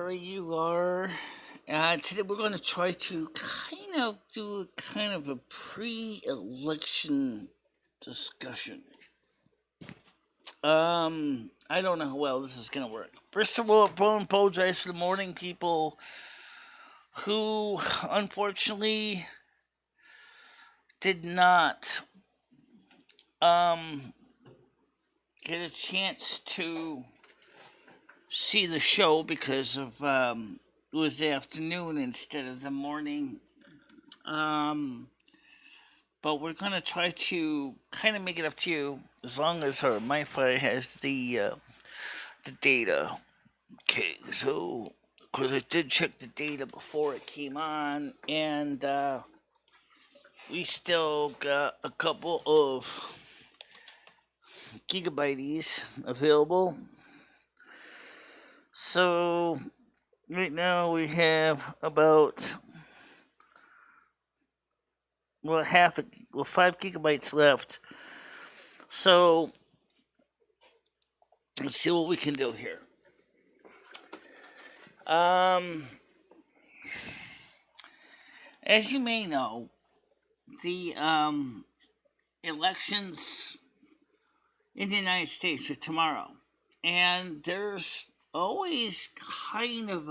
wherever you are. Today we're going to try to do a pre-election discussion. I don't know how well this is going to work. First of all, I apologize for the morning people who unfortunately did not get a chance to see the show because of it was the afternoon instead of the morning. But we're gonna try to kind of make it up to you as long as our MiFi has the data. Okay, so because I did check the data before it came on, and we still got a couple of gigabytes available. So right now we have about 5 gigabytes left. So let's see what we can do here. As you may know, the elections in the United States are tomorrow, and there's always kind of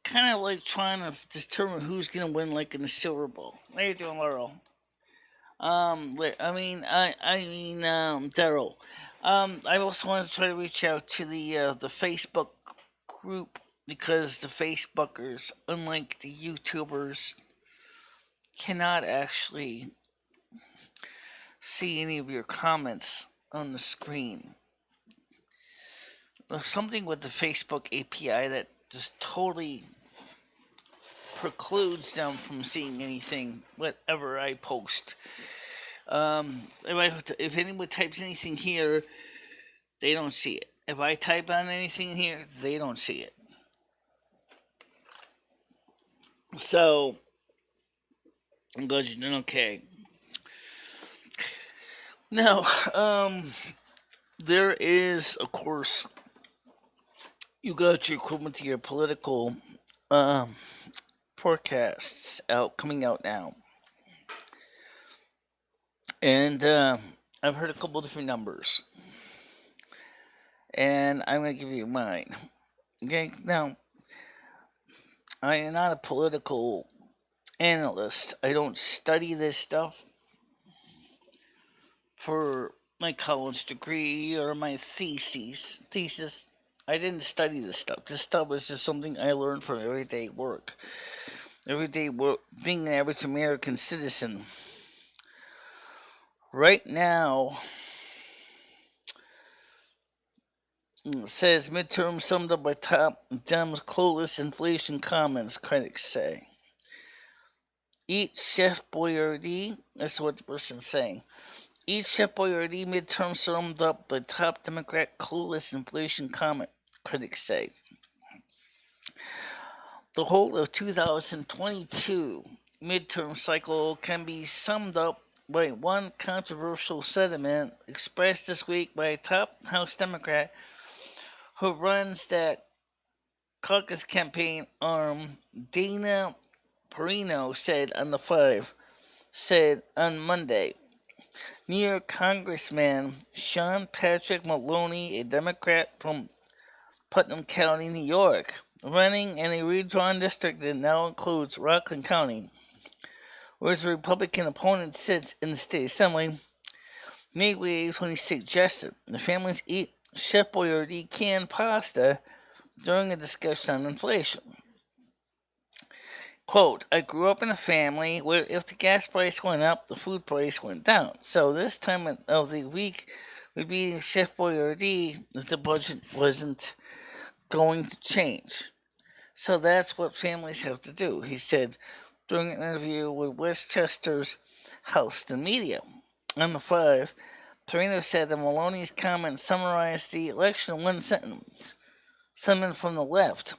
like trying to determine who's going to win, like in the Silver Bowl. How you doing, Laurel? Daryl. I also wanted to try to reach out to the Facebook group because the Facebookers, unlike the YouTubers, cannot actually see any of your comments on the screen. There's something with the Facebook API that just totally precludes them from seeing anything, whatever I post. If anyone types anything here, they don't see it. If I type on anything here, they don't see it. So, I'm glad you're doing okay. Now, there is, of course, you got your equivalent to your political forecasts coming out now. And I've heard a couple different numbers. And I'm going to give you mine. Okay, now, I am not a political analyst. I don't study this stuff for my college degree or my thesis. I didn't study this stuff. This stuff is just something I learned from everyday work. Everyday work, being an average American citizen. Right now, it says midterm summed up by top Dems clueless inflation comments, critics say. Eat Chef Boyardee, that's what the person's saying. Eat Chef Boyardee midterm summed up by top Democrat clueless inflation comment, critics say. The whole of 2022 midterm cycle can be summed up by one controversial sentiment expressed this week by a top House Democrat who runs that caucus campaign arm, Dana Perino, said on Monday. New York Congressman Sean Patrick Maloney, a Democrat from Putnam County, New York, running in a redrawn district that now includes Rockland County, where his Republican opponent sits in the state assembly, made waves when he suggested the families eat Chef Boyardee canned pasta during a discussion on inflation. Quote, I grew up in a family where if the gas price went up, the food price went down. So this time of the week, we'd be eating Chef Boyardee if the budget wasn't going to change. So that's what families have to do, he said during an interview with Westchester's Houston Media. On the 5, Torino said that Maloney's comments summarized the election in one sentence. Someone from the left.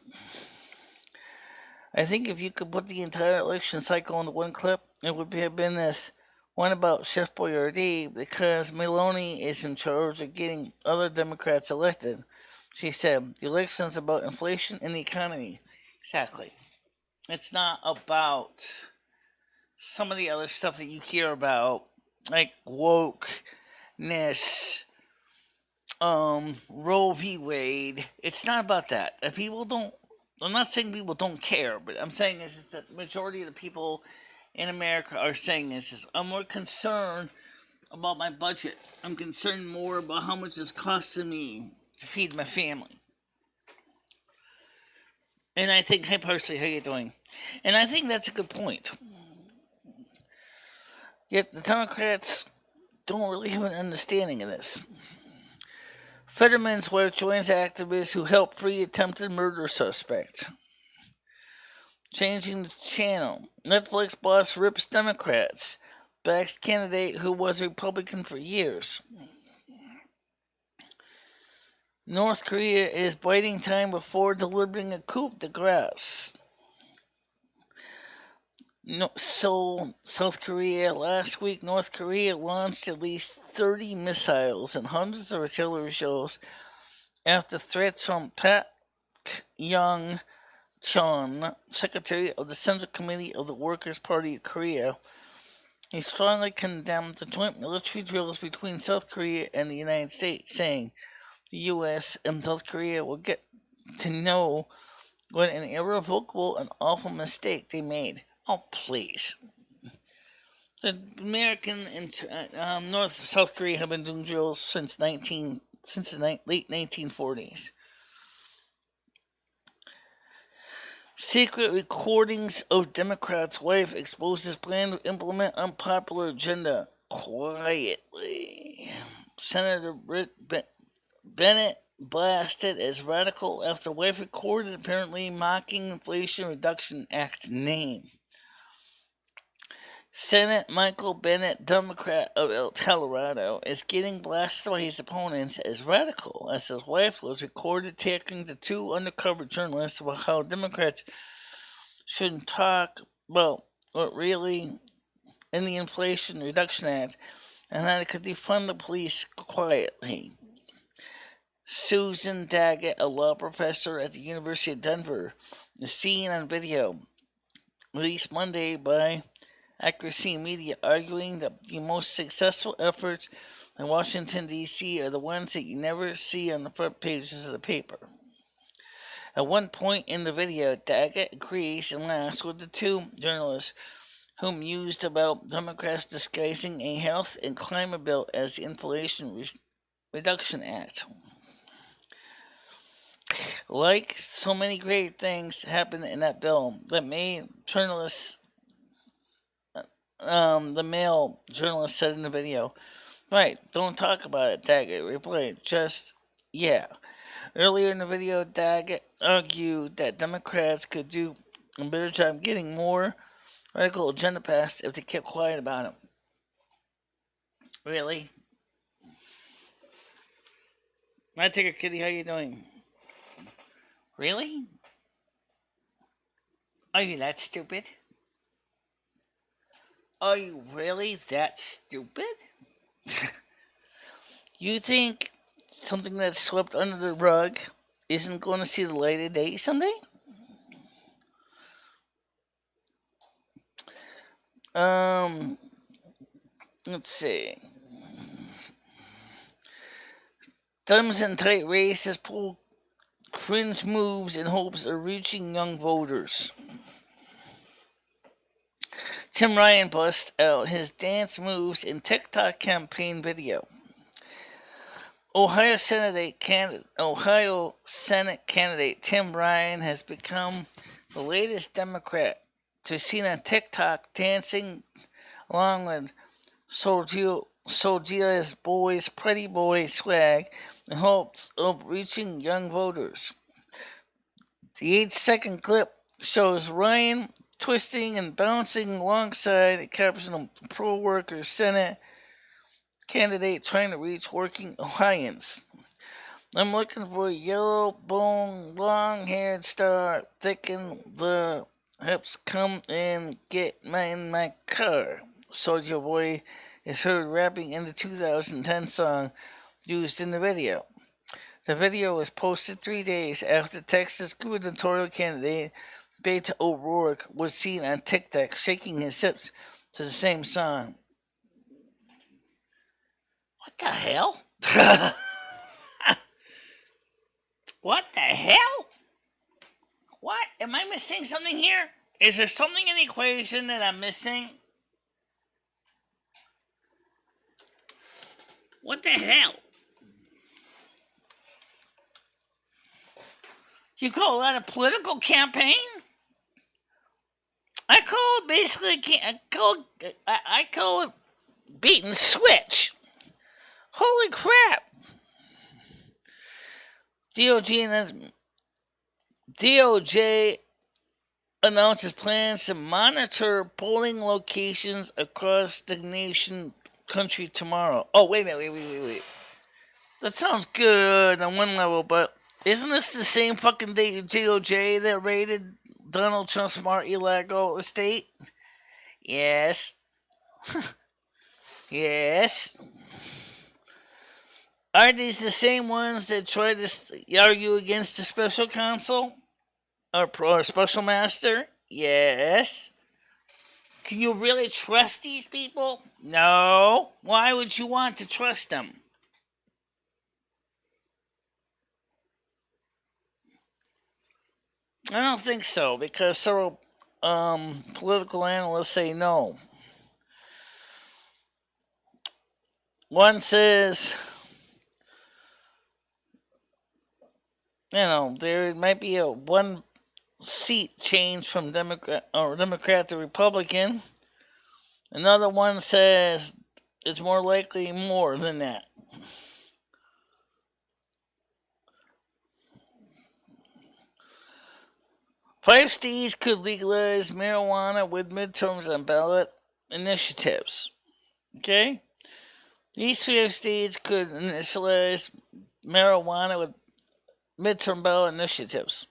I think if you could put the entire election cycle into one clip, it would have been this one about Chef Boyardee because Maloney is in charge of getting other Democrats elected. She said, the election is about inflation and the economy. Exactly. It's not about some of the other stuff that you hear about, like wokeness, Roe v. Wade. It's not about that. People don't. I'm not saying people don't care, but I'm saying is that the majority of the people in America are saying is I'm more concerned about my budget. I'm concerned more about how much it's costing me to feed my family. And I think, hey, Percy, how you doing? And I think that's a good point. Yet the Democrats don't really have an understanding of this. Fetterman's wife joins activists who helped free attempted murder suspect. Changing the channel. Netflix boss rips Democrats. Backs candidate who was Republican for years. North Korea is biding time before delivering a coup de grace. Seoul, South Korea. Last week, North Korea launched at least 30 missiles and hundreds of artillery shells after threats from Pak Young-chon, Secretary of the Central Committee of the Workers' Party of Korea. He strongly condemned the joint military drills between South Korea and the United States, saying the U.S. and South Korea will get to know what an irrevocable and awful mistake they made. Oh, please. The American and North South Korea have been doing drills since the late 1940s. Secret recordings of Democrats' wife exposes plan to implement unpopular agenda quietly. Senator Bennett blasted as radical after wife recorded apparently mocking Inflation Reduction Act name. Senate Michael Bennet, Democrat of Colorado, is getting blasted by his opponents as radical as his wife was recorded attacking the two undercover journalists about how Democrats shouldn't talk about what really in the Inflation Reduction Act and how they could defund the police quietly. Susan Daggett, a law professor at the University of Denver, is seen on video released Monday by Accuracy Media, arguing that the most successful efforts in Washington, D.C. are the ones that you never see on the front pages of the paper. At one point in the video, Daggett agrees and laughs with the two journalists who mused about Democrats disguising a health and climate bill as the Inflation Reduction Act. Like so many great things happened in that bill that made journalists the male journalist said in the video, right, don't talk about it, Daggett replied, just, yeah. Earlier in the video, Daggett argued that Democrats could do a better job getting more radical agenda passed if they kept quiet about it. Really? My Ticker Kitty, how you doing? Really? Are you that stupid? Are you really that stupid? You think something that's swept under the rug isn't going to see the light of day someday? Let's see. Thumbs in tight race has pulled cringe moves in hopes of reaching young voters. Tim Ryan busts out his dance moves in TikTok campaign video. Ohio Senate candidate Tim Ryan has become the latest Democrat to be seen on TikTok dancing along with Soulja's Boys Pretty Boy swag in hopes of reaching young voters. The 8-second clip shows Ryan twisting and bouncing alongside a caption of pro-worker Senate candidate trying to reach working Ohioans. I'm looking for a yellow bone, long-haired star, thicken the hips, come and get in my car. Soulja Boy is heard rapping in the 2010 song used in the video. The video was posted 3 days after Texas gubernatorial candidate Beto O'Rourke was seen on TikTok shaking his hips to the same song. What the hell? What the hell? What? Am I missing something here? Is there something in the equation that I'm missing? What the hell? You call that a political campaign? I call it basically, I call it bait and switch. Holy crap. DOJ announces plans to monitor polling locations across the country tomorrow. Oh, wait. That sounds good on one level, but isn't this the same fucking DOJ that raided Donald Trump's Mar-a-Lago estate? Yes. Yes. Are these the same ones that try to argue against the special counsel? Or special master? Yes. Can you really trust these people? No. Why would you want to trust them? I don't think so, because several political analysts say no. One says, there might be a one seat change from Democrat to Republican. Another one says it's more likely more than that. Five states could legalize marijuana with midterms on ballot initiatives. Okay? These 5 states could initialize marijuana with midterm ballot initiatives.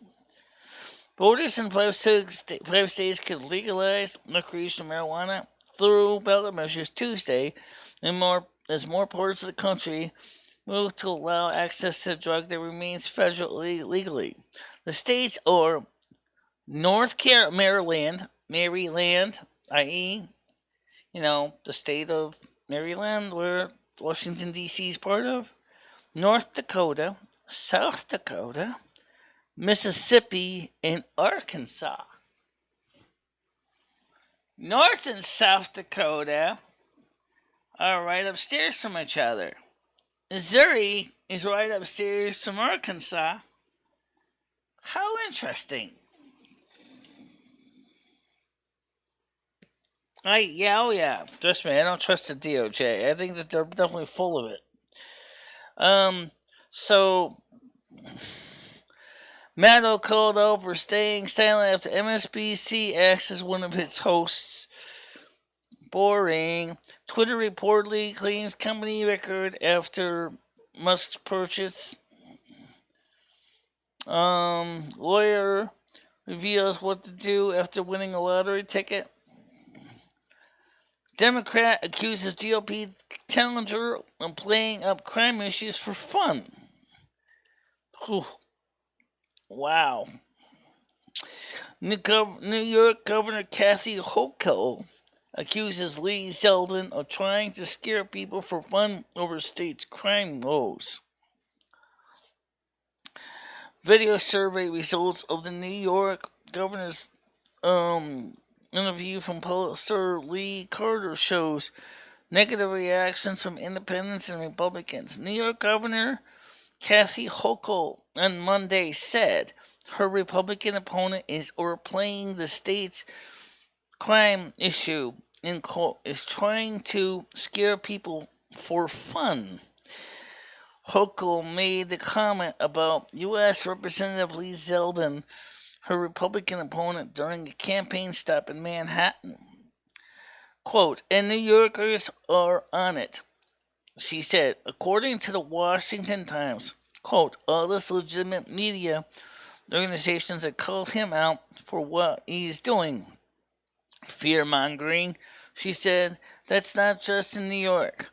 Voters in 5 states could legalize recreational marijuana through ballot measures Tuesday, as more parts of the country move to allow access to a drug that remains federally legally. The states are Maryland, i.e., the state of Maryland, where Washington, D.C. is part of, North Dakota, South Dakota, Mississippi, and Arkansas. North and South Dakota are right upstairs from each other. Missouri is right upstairs from Arkansas. How interesting. Yeah. Trust me, I don't trust the DOJ. I think that they're definitely full of it. So Maddow called out for staying silent after MSNBC asks one of its hosts. Boring. Twitter reportedly claims company record after Musk's purchase. Lawyer reveals what to do after winning a lottery ticket. Democrat accuses GOP challenger of playing up crime issues for fun. Whew. Wow. New York Governor Kathy Hochul accuses Lee Zeldin of trying to scare people for fun over state's crime woes. Video survey results of the New York governor's interview from pollster Lee Carter shows negative reactions from independents and Republicans. New York Governor Kathy Hochul on Monday said her Republican opponent is overplaying the state's crime issue and is trying to scare people for fun. Hochul made the comment about U.S. Representative Lee Zeldin, her Republican opponent, during a campaign stop in Manhattan. Quote, and New Yorkers are on it, she said, according to the Washington Times. Quote, all this legitimate media organizations have called him out for what he's doing. Fear-mongering, she said, that's not just in New York.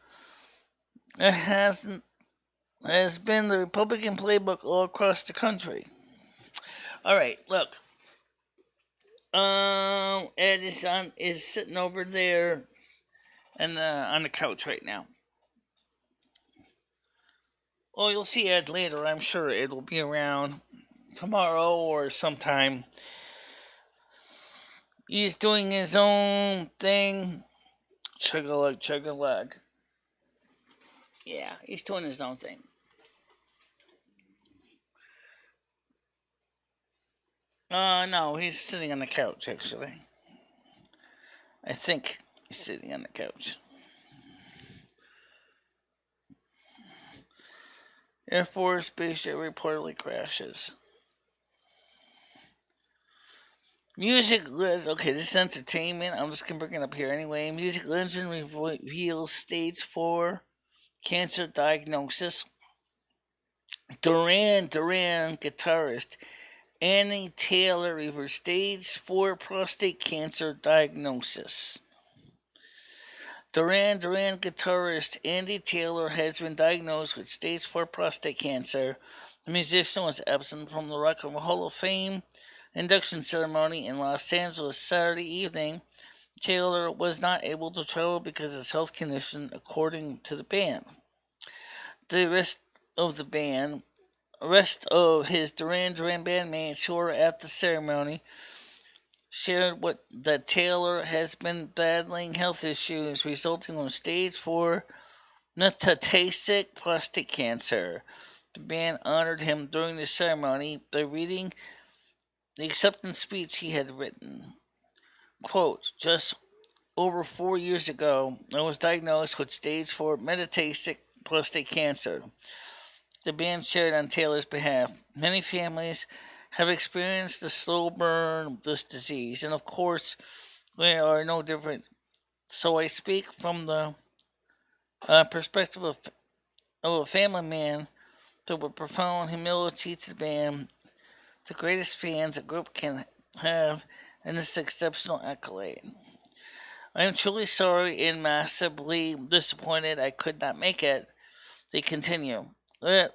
It hasn't has been the Republican playbook all across the country. All right, look. Ed is sitting over there and on the couch right now. Well, you'll see Ed later. I'm sure Ed will be around tomorrow or sometime. He's doing his own thing. Chug-a-lug, chug-a-lug. Yeah, he's doing his own thing. No, he's sitting on the couch, actually. I think he's sitting on the couch. Air Force spaceship reportedly crashes. Music legend. Okay, this is entertainment. I'm just gonna bring it up here anyway. Music legend reveals stage 4 cancer diagnosis. Duran Duran guitarist Annie Taylor reversed stage 4 prostate cancer diagnosis. Duran Duran guitarist Andy Taylor has been diagnosed with stage 4 prostate cancer. The musician was absent from the Rock and Roll Hall of Fame induction ceremony in Los Angeles Saturday evening. Taylor was not able to travel because of his health condition, according to the band. The rest of his Duran Duran bandmates who were at the ceremony shared that Taylor has been battling health issues resulting from stage 4 metastatic prostate cancer. The band honored him during the ceremony by reading the acceptance speech he had written. Quote, just over 4 years ago, I was diagnosed with stage 4 metastatic prostate cancer. The band shared on Taylor's behalf. Many families have experienced the slow burn of this disease, and of course, we are no different. So I speak from the perspective of a family man with profound humility to the band, the greatest fans a group can have, and this exceptional accolade. I am truly sorry and massively disappointed I could not make it. They continue. Let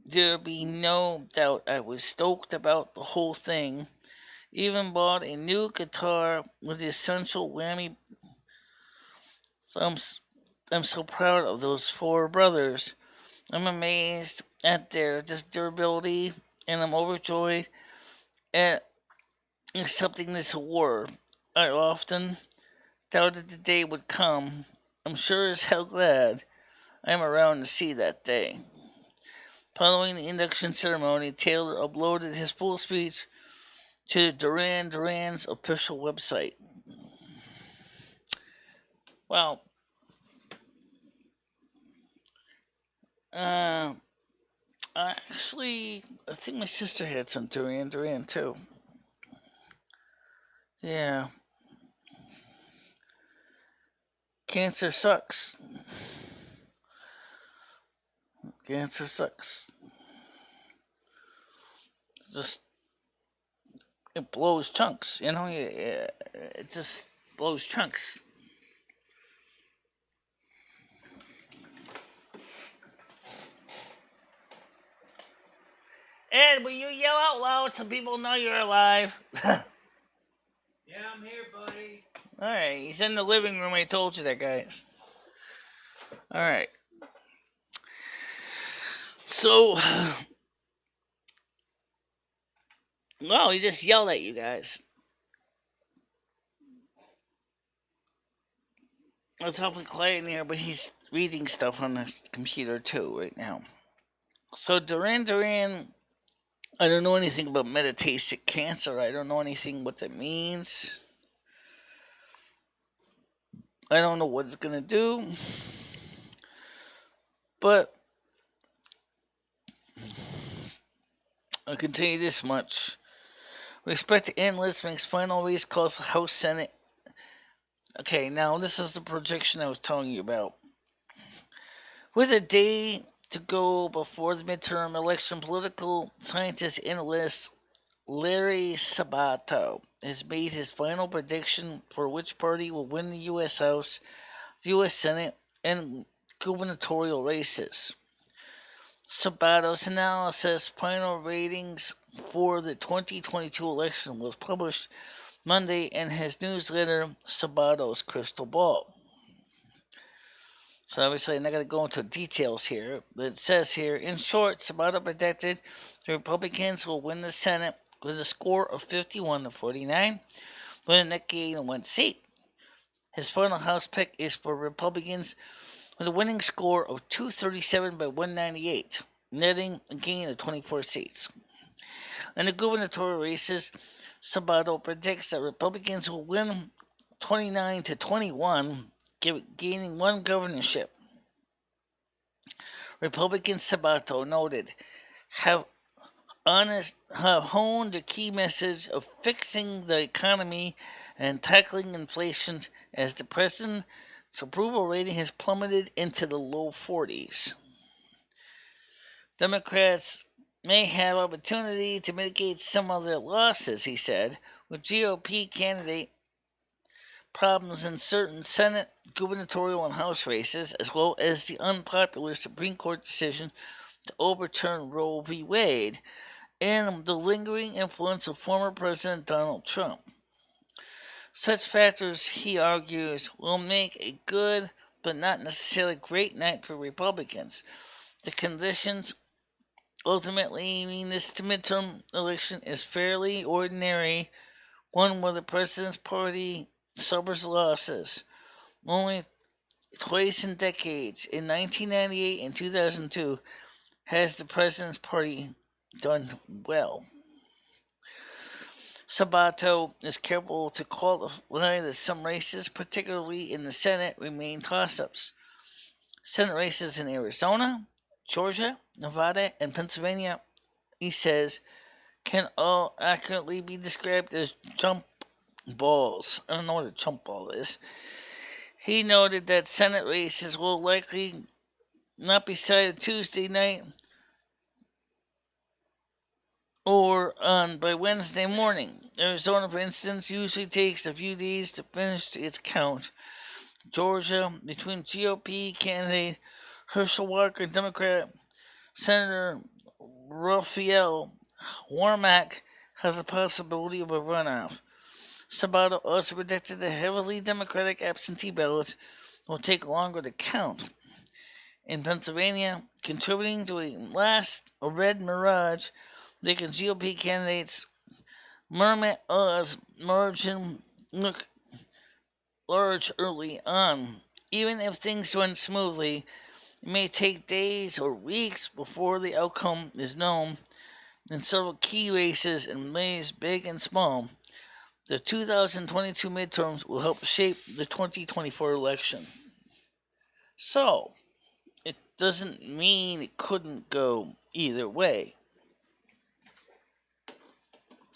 there be no doubt I was stoked about the whole thing. Even bought a new guitar with the essential whammy. I'm so proud of those 4 brothers. I'm amazed at their durability, and I'm overjoyed at accepting this award. I often doubted the day would come. I'm sure as hell glad I'm around to see that day. Following the induction ceremony, Taylor uploaded his full speech to Duran Duran's official website. Well, actually, I think my sister had some Duran Duran too. Yeah. Cancer sucks. Cancer sucks. Just, it blows chunks, you know? It just blows chunks. Ed, will you yell out loud so people know you're alive? Yeah, I'm here, buddy. Alright, he's in the living room. I told you that, guys. Alright. So, well, he just yelled at you guys. It's awfully quiet in here, but he's reading stuff on his computer too right now. So Duran Duran, I don't know anything about metastatic cancer. I don't know anything what that means. I don't know what it's gonna do. But I'll can tell you this much. We expect to end Lisbon's final race calls for House Senate. Okay, now this is the projection I was telling you about. With a day to go before the midterm election, political scientist analyst Larry Sabato has made his final prediction for which party will win the U.S. House, the U.S. Senate, and gubernatorial races. Sabato's analysis final ratings for the 2022 election was published Monday in his newsletter, Sabato's Crystal Ball. So obviously I'm not going to go into details here, but it says here, in short, Sabato predicted the Republicans will win the Senate with a score of 51 to 49, with a net gain of one seat. His final House pick is for Republicans with a winning score of 237 by 198, netting a gain of 24 seats. In the gubernatorial races, Sabato predicts that Republicans will win 29 to 21, gaining one governorship. Republican Sabato noted have honed the key message of fixing the economy and tackling inflation as the president's approval rating has plummeted into the low 40s. Democrats may have opportunity to mitigate some of their losses, he said, with GOP candidate problems in certain Senate, gubernatorial, and House races, as well as the unpopular Supreme Court decision to overturn Roe v. Wade and the lingering influence of former President Donald Trump. Such factors, he argues, will make a good but not necessarily great night for Republicans. The conditions ultimately mean this midterm election is fairly ordinary, one where the president's party suffers losses. Only twice in decades, in 1998 and 2002, has the president's party done well. Sabato is careful to qualify that some races, particularly in the Senate, remain toss-ups. Senate races in Arizona, Georgia, Nevada, and Pennsylvania, he says, can all accurately be described as jump balls. I don't know what a jump ball is. He noted that Senate races will likely not be decided Tuesday night or by Wednesday morning. Arizona, for instance, usually takes a few days to finish its count. Georgia, between GOP candidate Herschel Walker and Democrat Senator Raphael Warnock, has a possibility of a runoff. Sabato also predicted that heavily Democratic absentee ballots will take longer to count. In Pennsylvania, contributing to a red mirage, making GOP candidates Mermit Oz margin look large early on. Even if things went smoothly, it may take days or weeks before the outcome is known in several key races in ways big and small. The 2022 midterms will help shape the 2024 election. So, it doesn't mean it couldn't go either way.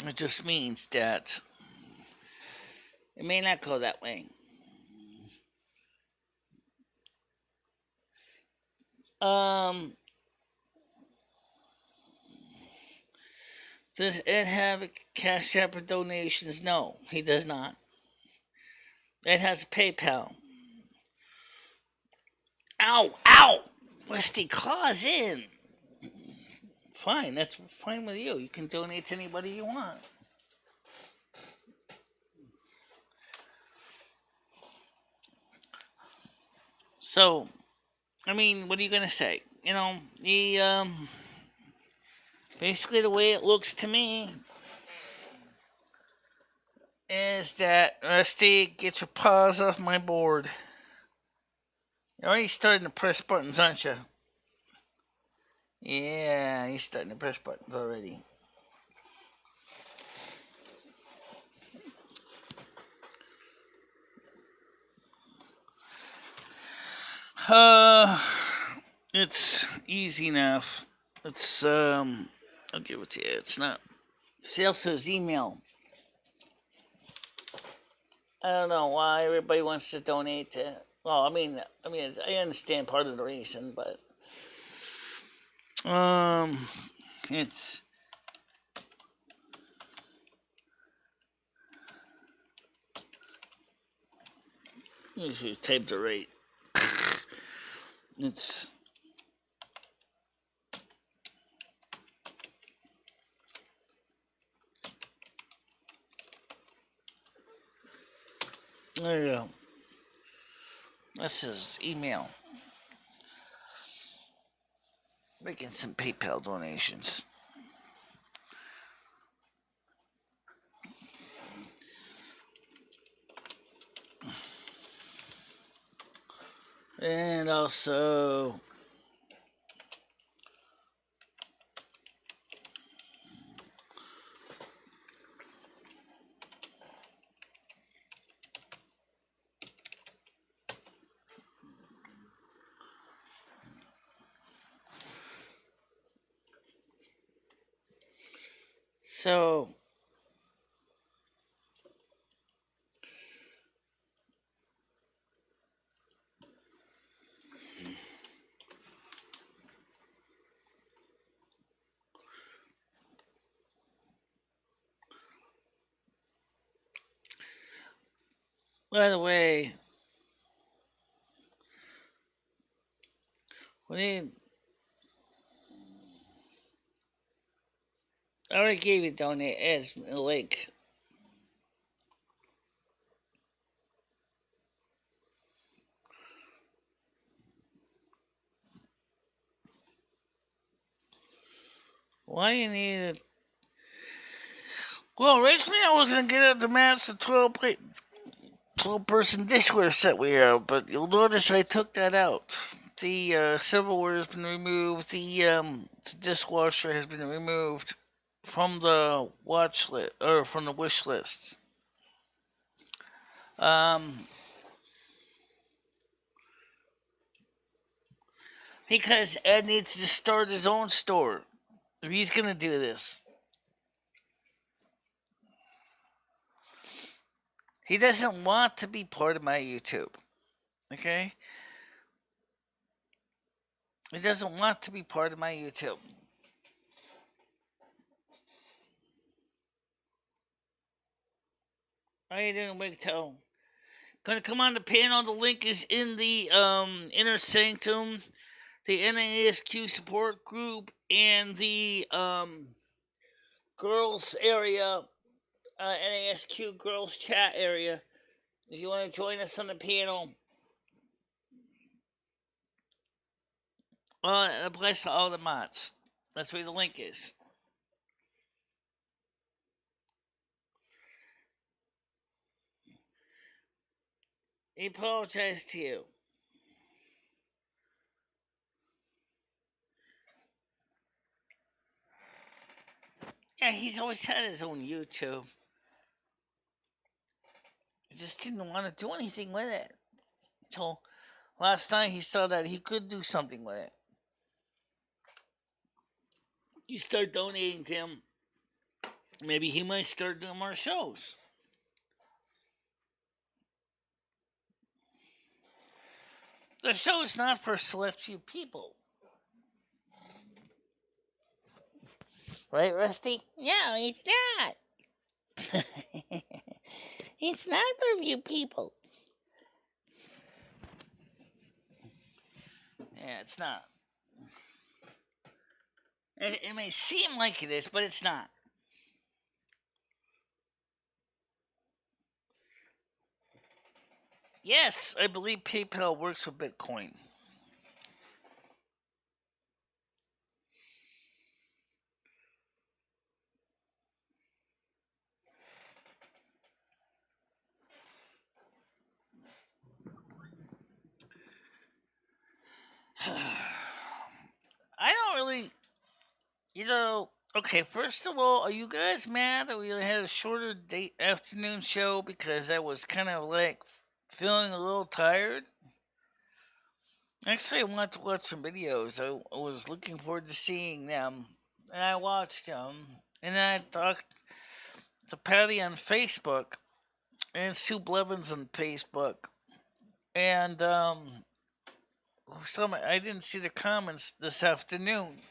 It just means that it may not go that way. Does Ed have a CashApp for donations? No, he does not. Ed has a PayPal. Ow! Ow! Rusty claws in. Fine, that's fine with you. You can donate to anybody you want. So, I mean, what are you gonna say? You know, basically the way it looks to me is that Rusty, get your paws off my board. You're already starting to press buttons, aren't you? Yeah, he's starting to press buttons already. It's easy enough. It's, I'll give it to you. It's not. See also his email. I don't know why everybody wants to donate to. Well, I mean, I understand part of the reason, but it's you should type the rate. It's There you go. That's his email. Making some PayPal donations. And also, so by the way, we need. I already gave you donate as a link. Why you need it? Well, originally I was gonna get the master 12-person dishware set we have, but you'll notice I took that out. The silverware has been removed. The dishwasher has been removed from the watch list or from the wish list. Because Ed needs to start his own store if he's gonna do this. He doesn't want to be part of my YouTube. Okay? He doesn't want to be part of my YouTube. How you doing, Big Toe? Gonna come on the panel. The link is in the inner sanctum, the NASQ support group, and the girls area, NASQ girls chat area. If you want to join us on the panel, it applies to all the mods. That's where the link is. He apologized to you. Yeah, he's always had his own YouTube. He just didn't want to do anything with it. So last night he saw that he could do something with it. You start donating to him, maybe he might start doing more shows. The show is not for a select few people. Right, Rusty? No, it's not. It's not for a few people. Yeah, it's not. It may seem like it is, but it's not. Yes, I believe PayPal works with Bitcoin. I don't really, okay, first of all, are you guys mad that we had a shorter afternoon show because I was kind of like feeling a little tired? Actually, I wanted to watch some videos. I was looking forward to seeing them, and I watched them. And then I talked to Patty on Facebook and Sue Blevins on Facebook, and I didn't see the comments this afternoon.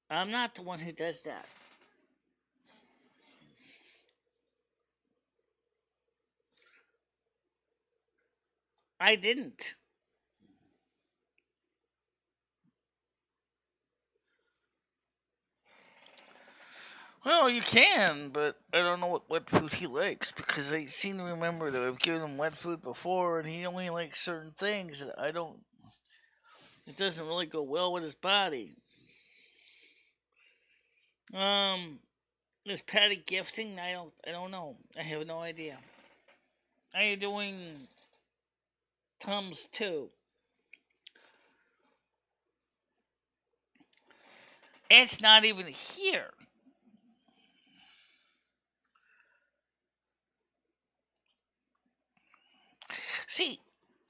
I'm not the one who does that. I didn't. Well, you can, but I don't know what wet food he likes because I seem to remember that I've given him wet food before, and he only likes certain things that I don't. It doesn't really go well with his body. Is Patty gifting? I don't know. I have no idea. How you doing, Tums too? It's not even here. See,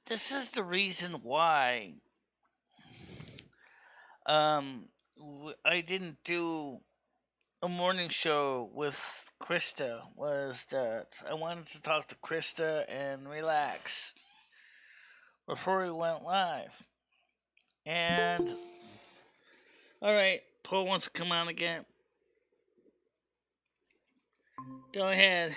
this is the reason why I didn't do a morning show with Krista. Was that I wanted to talk to Krista and relax before we went live. And all right, Paul wants to come on again. Go ahead.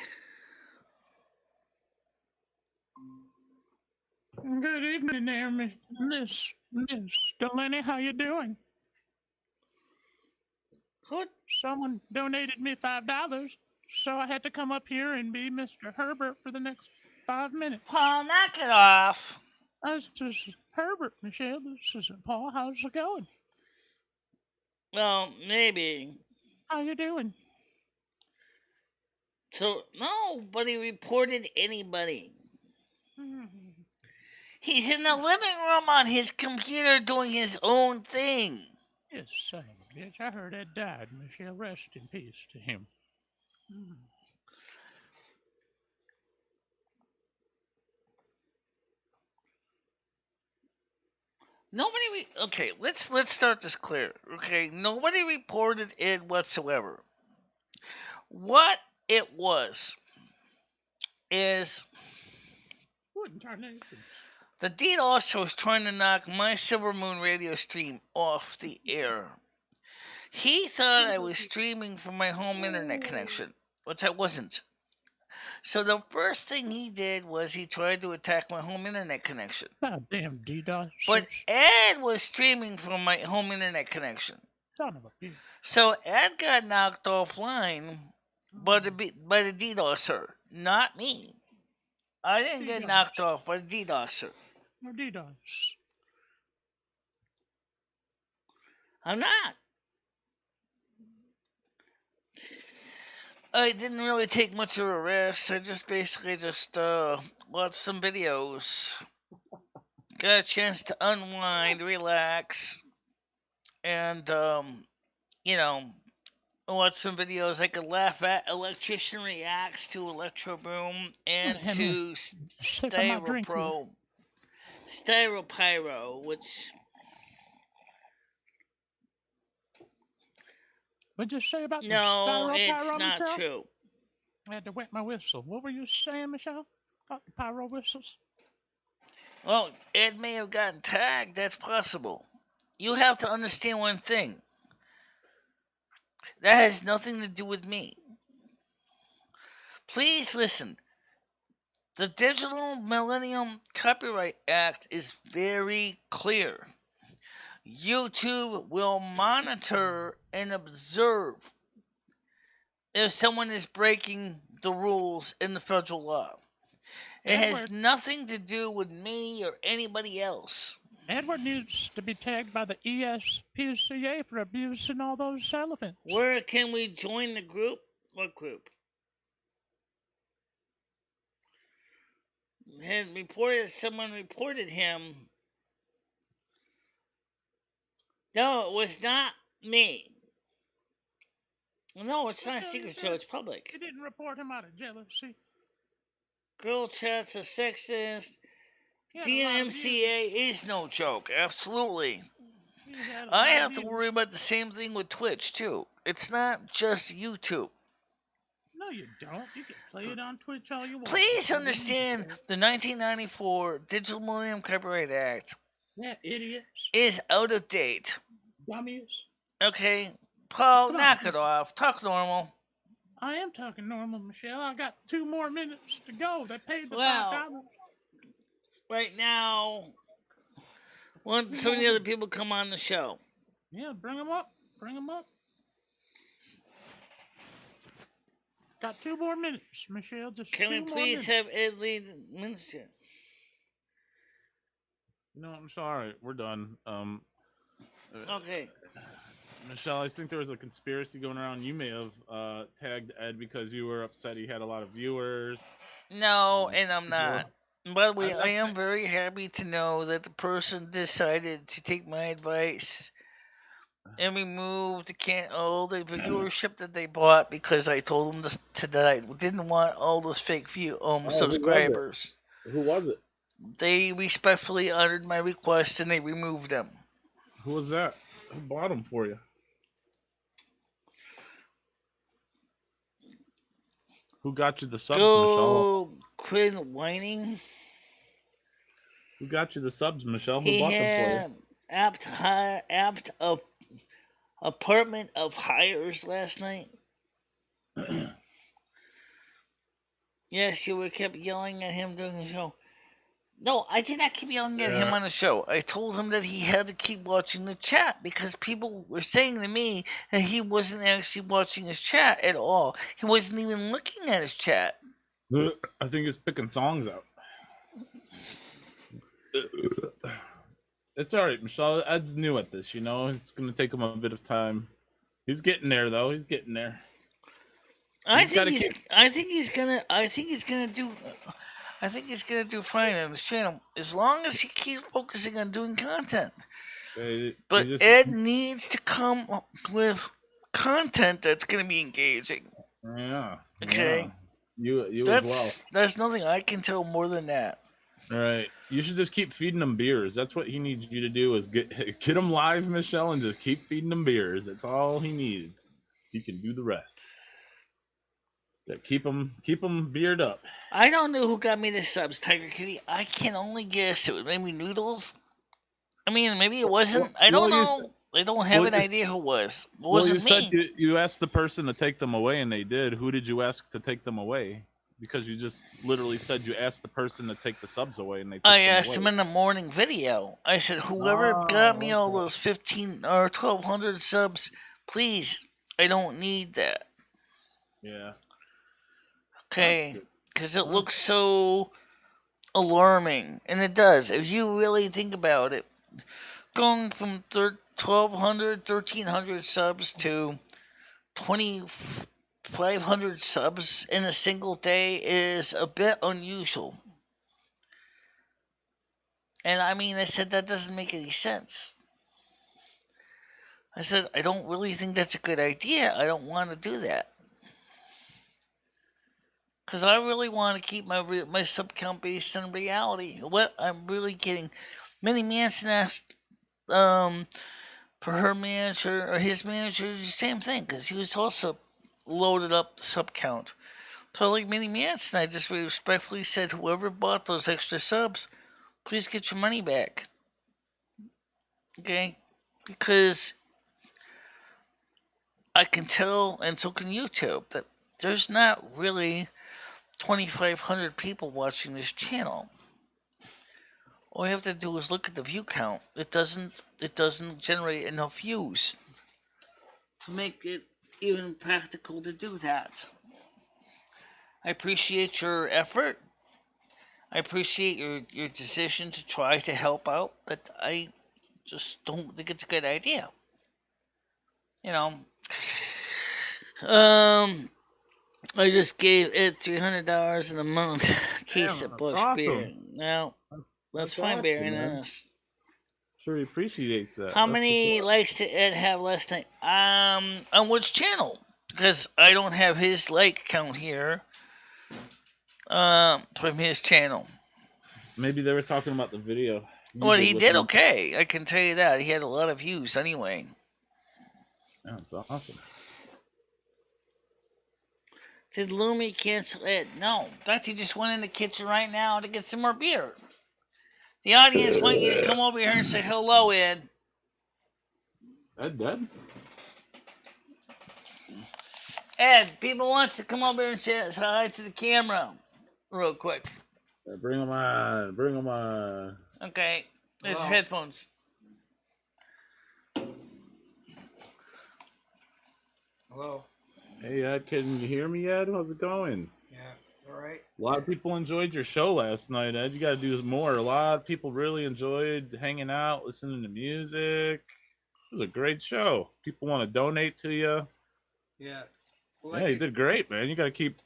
Good evening there, Miss Delaney. How you doing? What? Someone donated me $5, so I had to come up here and be Mr. Herbert for the next 5 minutes. Paul, knock it off. This is Herbert, Michelle. This is Paul. How's it going? Well, maybe. How you doing? So nobody reported anybody. He's in the living room on his computer doing his own thing. Yes, son of a bitch. I heard Ed died. Michelle, rest in peace to him. Okay, let's start this clear. Okay, nobody reported it whatsoever. What it was is the DDoS was trying to knock my Silvermoon radio stream off the air. He thought I was streaming from my home internet connection, which I wasn't. So the first thing he did was he tried to attack my home internet connection. Goddamn DDoS. But Ed was streaming from my home internet connection. Son of a bitch. So Ed got knocked offline by the DDoSer, not me. I didn't get knocked off by the DDoSer. No DDoS. I'm not. I didn't really take much of a risk. I just basically watched some videos. Got a chance to unwind, relax, and watch some videos I could laugh at. Electrician Reacts to Electro Boom and to Styropyro, which. What'd you say about No, the it's not Michelle? true. I had to wet my whistle. What were you saying, Michelle? About the pyro whistles? Well, Ed may have gotten tagged. That's possible. You have to understand one thing. That has nothing to do with me. Please listen. The Digital Millennium Copyright Act is very clear. YouTube will monitor and observe if someone is breaking the rules in the federal law. It has nothing to do with me or anybody else. Edward needs to be tagged by the ESPCA for abusing all those elephants. Where can we join the group? What group? Someone reported him. No, it was not me. No, it's not a secret show. It's public. You didn't report him out of jealousy. Girl chats are sexist. DMCA is no joke. Absolutely. I have to worry about the same thing with Twitch, too. It's not just YouTube. No, you don't. You can play it on Twitch all you want. Please understand the 1994 Digital Millennium Copyright Act. Yeah, idiots. Is out of date. Dummies. Okay, Paul, knock it off. Talk normal. I am talking normal, Michelle. I got 2 more minutes to go. They paid the $5. Right now, want some of the other people come on the show? Yeah, bring them up. Bring them up. Got 2 more minutes, Michelle. Just Can 2 we more please minutes. have Ed lead the minister? No, I'm sorry. We're done. Okay. Michelle, I think there was a conspiracy going around. You may have tagged Ed because you were upset he had a lot of viewers. No, and I'm not. By the way, I left am very happy to know that the person decided to take my advice and remove the the viewership that they bought because I told them that I didn't want all those fake subscribers. Who was it? They respectfully honored my request and they removed them. Who was that? Who bought them for you? Who got you the subs, Michelle? Quit whining. Who got you the subs, Michelle? Who He bought them for you? apt apartment of hires last night. Yes, you were kept yelling at him during the show. No, I did not keep yelling at him on the show. I told him that he had to keep watching the chat because people were saying to me that he wasn't actually watching his chat at all. He wasn't even looking at his chat. I think he's picking songs out. It's all right, Michelle. Ed's new at this, It's going to take him a bit of time. He's getting there, though. He's getting there. I think he's gonna do fine on his channel as long as he keeps focusing on doing content. But Ed needs to come up with content that's gonna be engaging. Yeah. Okay. Yeah. You as well. There's nothing I can tell more than that. All right. You should just keep feeding them beers. That's what he needs you to do is get him live, Michelle, and just keep feeding them beers. That's all he needs. He can do the rest. Yeah, keep them beard up. I don't know who got me the subs, Tiger Kitty. I can only guess it was maybe Noodles. I mean, maybe it wasn't. I don't know. I don't have an idea who it was. It wasn't me. Said you asked the person to take them away, and they did. Who did you ask to take them away? Because you just literally said you asked the person to take the subs away, and they took them away. I asked him in the morning video. I said, whoever got me all those 15 or 1,200 subs, please, I don't need that. Yeah. Okay, because it looks so alarming, and it does. If you really think about it, going from 1,200, 1,300 subs to 2,500 subs in a single day is a bit unusual. And I mean, I said that doesn't make any sense. I said, I don't really think that's a good idea. I don't want to do that. Because I really want to keep my sub count based on reality. What I'm really getting. Minnie Manson asked for her manager or his manager the same thing because he was also loaded up the sub count. So like Minnie Manson, I just respectfully said, whoever bought those extra subs, please get your money back. Okay? Because I can tell, and so can YouTube, that there's not really 2,500 people watching this channel. All you have to do is look at the view count. It doesn't generate enough views to make it even practical to do that. I appreciate your effort. I appreciate your decision to try to help out, but I just don't think it's a good idea. I just gave Ed $300 in a month case of Bush beer. Now, that's fine, Barry. Sure, he appreciates that. How many likes did Ed have last night? On which channel? Because I don't have his like count here. From his channel. Maybe they were talking about the video. Well, he did okay. I can tell you that. He had a lot of views anyway. That's awesome. Did Lumi cancel it? No. Betsy just went in the kitchen right now to get some more beer. The audience want you to come over here and say hello, Ed. Ed dead? Ed, people wants to come over here and say hi to the camera real quick. Bring them on. Bring them on. Okay. There's headphones. Hello. Hey, Ed, can you hear me, Ed? How's it going? Yeah. All right. A lot of people enjoyed your show last night, Ed. You got to do more. A lot of people really enjoyed hanging out, listening to music. It was a great show. People want to donate to you. Yeah. Well, Yeah, you did great, man. You got to keep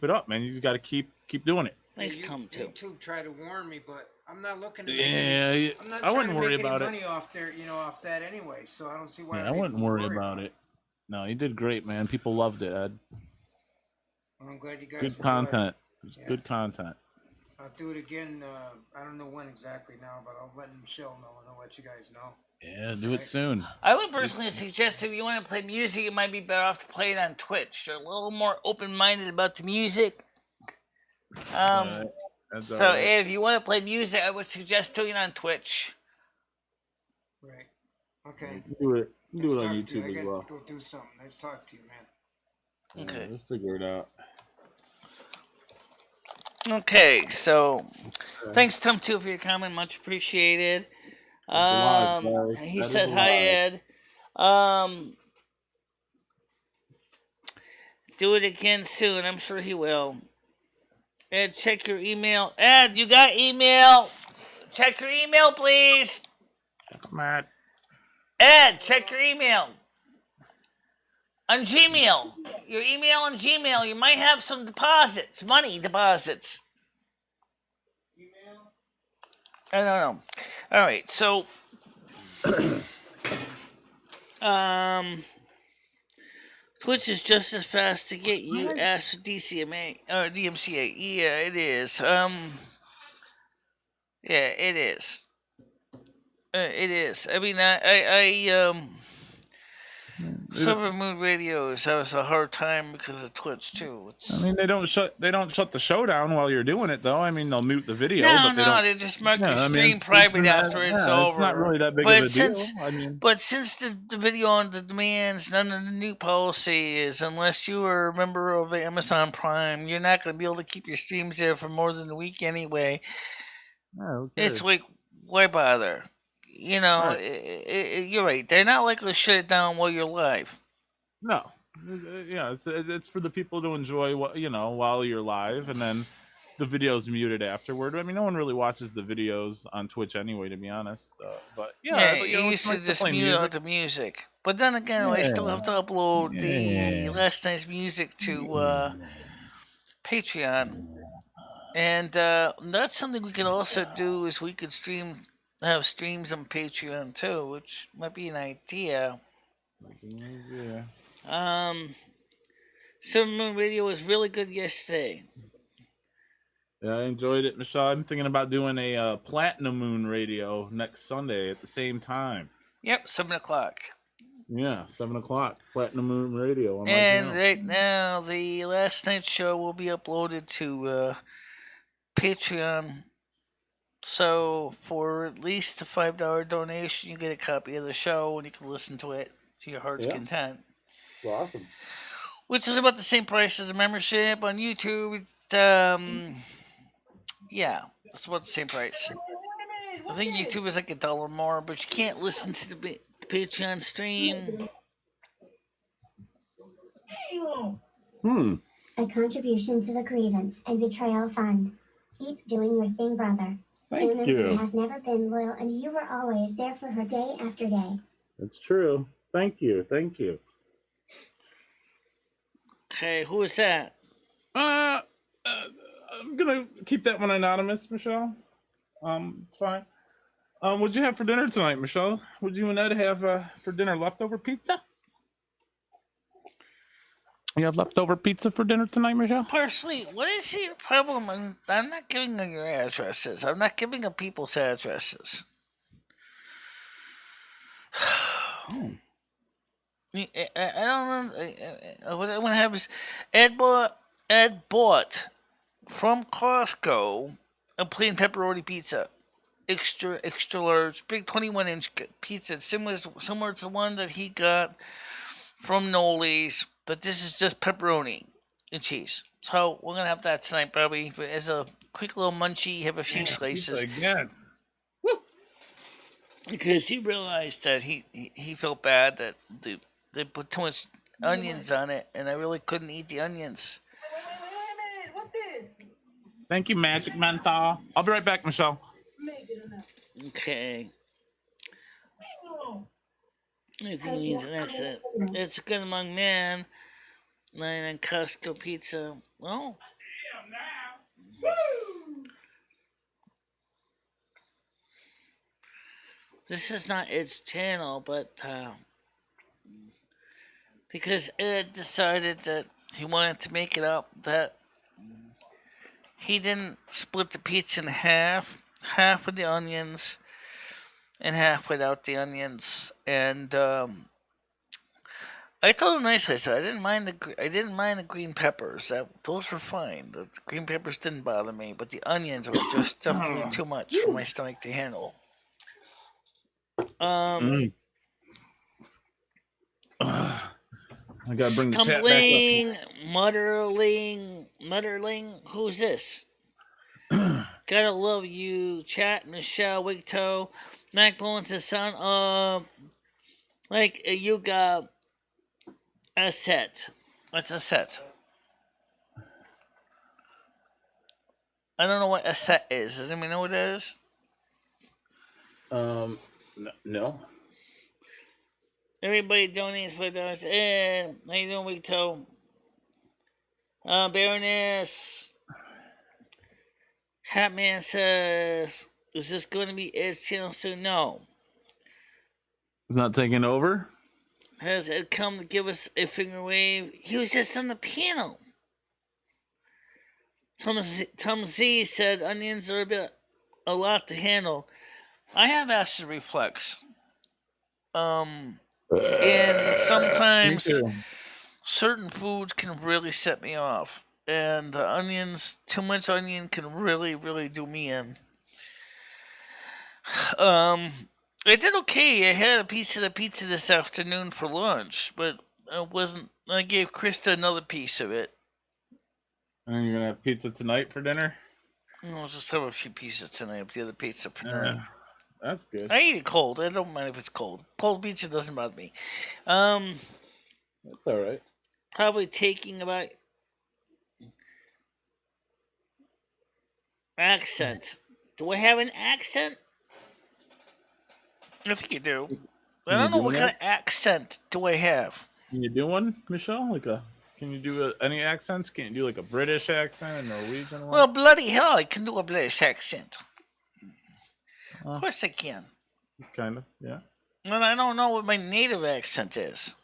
it up, man. You got to keep doing it. Thanks, Tom, too. YouTube tried to warn me, but I'm not looking to make Yeah, I'm not I trying wouldn't to worry make any about it. money off there, off that anyway. So I don't see why. Yeah, I wouldn't worry about it. No, you did great, man. People loved it, Ed. Well, I'm glad you guys. Good content. Good content. I'll do it again. I don't know when exactly now, but I'll let Michelle know, and I'll let you guys know. Yeah, do it soon. I would personally suggest if you want to play music, it might be better off to play it on Twitch. You're a little more open-minded about the music. So if you want to play music, I would suggest doing it on Twitch. Right. Okay. Do it on YouTube as well. Go do something. Nice talk to you, man. Okay. Let's figure it out. Okay, so thanks, Tom, too, for your comment. Much appreciated. He says hi, Ed. Do it again soon. I'm sure he will. Ed, check your email. Ed, you got email? Check your email, please. Come on. Ed, check your email. On Gmail. Your email on Gmail. You might have some deposits. Money deposits. Email? I don't know. Alright, so Twitch is just as fast to get you as for DCMA or DMCA. Yeah, it is. Yeah, it is. It is. I mean, Silvermoon radios has a hard time because of Twitch too. I mean, they don't shut the show down while you're doing it, though. I mean, they'll mute the video, No, but they don't. They just mark your stream private after it's over. It's not really that big of a deal. I mean, but since the video on the demands, none of the new policy is unless you are a member of Amazon Prime, you're not going to be able to keep your streams there for more than a week anyway. It's like, why bother? You know, you're right. They're not likely to shut it down while you're live. No, yeah, it's for the people to enjoy while you're live, and then the video's muted afterward. I mean, no one really watches the videos on Twitch anyway, to be honest. But you used to just mute out the music. But then again, I still have to upload the last night's music to Patreon, and that's something we can also do. Is we could have streams on Patreon too, which might be an idea. Silvermoon Radio was really good yesterday. Yeah, I enjoyed it, Michelle. I'm thinking about doing a Platinum Moon Radio next Sunday at the same time. Yep, 7:00. Yeah, 7:00. Platinum Moon Radio. And right now, the last night's show will be uploaded to Patreon. So for at least a $5 donation, you get a copy of the show and you can listen to it to your heart's content. Awesome. Which is about the same price as a membership on YouTube. It's, it's about the same price. I think YouTube is like $1 more, but you can't listen to the Patreon stream. A contribution to the Grievance and Betrayal Fund. Keep doing your thing, brother. Thank you. Has never been loyal, and you were always there for her day after day. That's true. Thank you. Okay, who is that? I'm gonna keep that one anonymous, Michelle. It's fine. What'd you have for dinner tonight, Michelle? Would you and Ed have for dinner leftover pizza? You have leftover pizza for dinner tonight, Michelle? Personally, what is your problem? I'm not giving them your addresses. I'm not giving them people's addresses. I don't know. What I want to have is Ed bought from Costco a plain pepperoni pizza, extra large, big 21-inch pizza, similar to the one that he got from Noli's. But this is just pepperoni and cheese. So we're going to have that tonight, probably. As a quick little munchie, have a few slices. Again. Because he realized that he felt bad that they put too much onions on it, and I really couldn't eat the onions. Thank you, Magic Menthol. I'll be right back, Michelle. Okay. I think it means an accident. It's a good among men. 99 Costco pizza. Oh. This is not its channel, but because Ed decided that he wanted to make it up that he didn't split the pizza in half with the onions and half without the onions. And I told him nicely. I said I didn't mind the green peppers. Those were fine. The green peppers didn't bother me, but the onions were just definitely too much for my stomach to handle. I gotta bring the chat back Stumbling, muttering. Who's this? Gotta love you, chat. Michelle Wigto, Mac Bones, the son. Like you got a set. What's a set? I don't know what a set is. Does anybody know what that is? No. Everybody donates $5. How you doing, Wigto? Baroness. Hatman says, is this going to be Ed's channel soon? No. It's not taking over? Has Ed come to give us a finger wave? He was just on the piano. Tom Z said onions are a lot to handle. I have acid reflux. And sometimes certain foods can really set me off. And onions, too much onion can really, really do me in. I did okay. I had a piece of the pizza this afternoon for lunch, but I gave Krista another piece of it. And you're gonna have pizza tonight for dinner? I'll just have a few pieces tonight of the other pizza for tonight. That's good. I eat it cold. I don't mind if it's cold. Cold pizza doesn't bother me. That's all right. Probably taking about accent. Do I have an accent? I think you do. I don't know what kind of accent do I have. Can you do one, Michelle? Can you do any accents? Can you do like a British accent, a Norwegian one? Well, bloody hell, I can do a British accent. Of course I can. Kind of, yeah. And I don't know what my native accent is.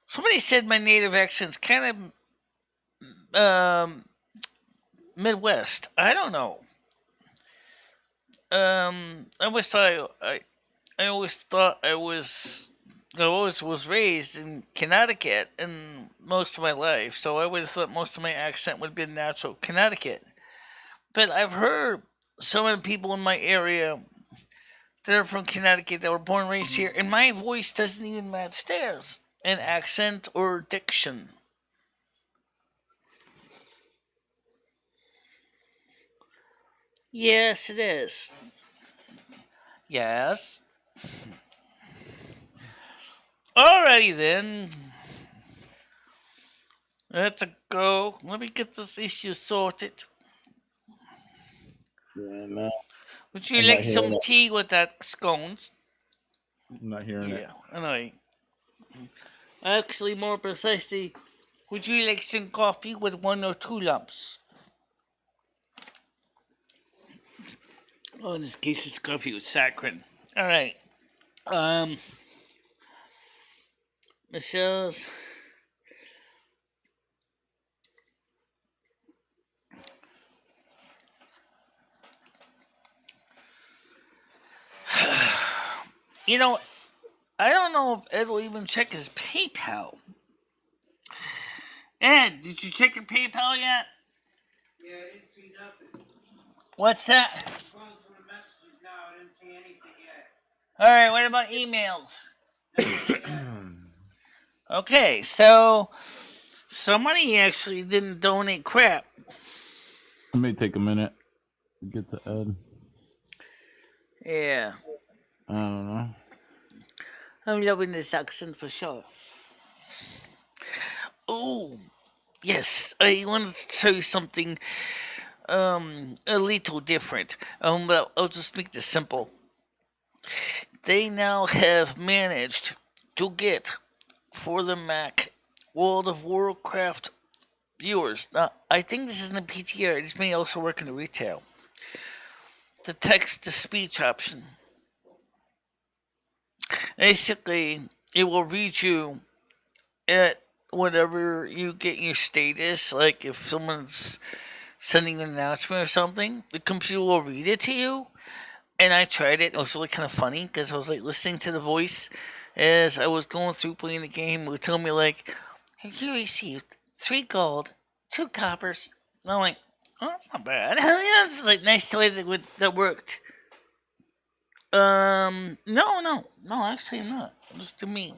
Somebody said my native accent's kind of Midwest. I don't know. I always thought I always was raised in Connecticut in most of my life, so I always thought most of my accent would be natural Connecticut. But I've heard some of the people in my area that are from Connecticut that were born and raised here, and my voice doesn't even match theirs in accent or diction. Yes, it is. Yes. Alrighty then. Let's go. Let me get this issue sorted. Yeah, no. Would you like some tea with that scones? I'm not hearing it. Yeah, I know. Actually, more precisely, would you like some coffee with 1 or 2 lumps? Oh, in this case, it's coffee with saccharin. All right. Michelle's. You know, I don't know if Ed will even check his PayPal. Ed, did you check your PayPal yet? Yeah, I didn't see nothing. What's that? I'm going through the messages now. I didn't see anything yet. All right, what about emails? Okay, so somebody actually didn't donate crap. It may take a minute to get to Ed. Yeah. I don't know. I'm loving this accent for sure. Oh, yes. I wanted to tell you something a little different. But I'll just make this simple. They now have managed to get for the Mac World of Warcraft viewers. Now, I think this is in the PTR. This may also work in the retail. The text to speech option. Basically, it will read you at whatever you get your status. Like if someone's sending an announcement or something, the computer will read it to you. And I tried it. It was really kind of funny because I was like listening to the voice as I was going through playing the game. It would tell me like, "You received 3 gold, 2 coppers." And I'm like, "Oh, that's not bad." Yeah, it's like nice way that worked. No, actually not. Just do me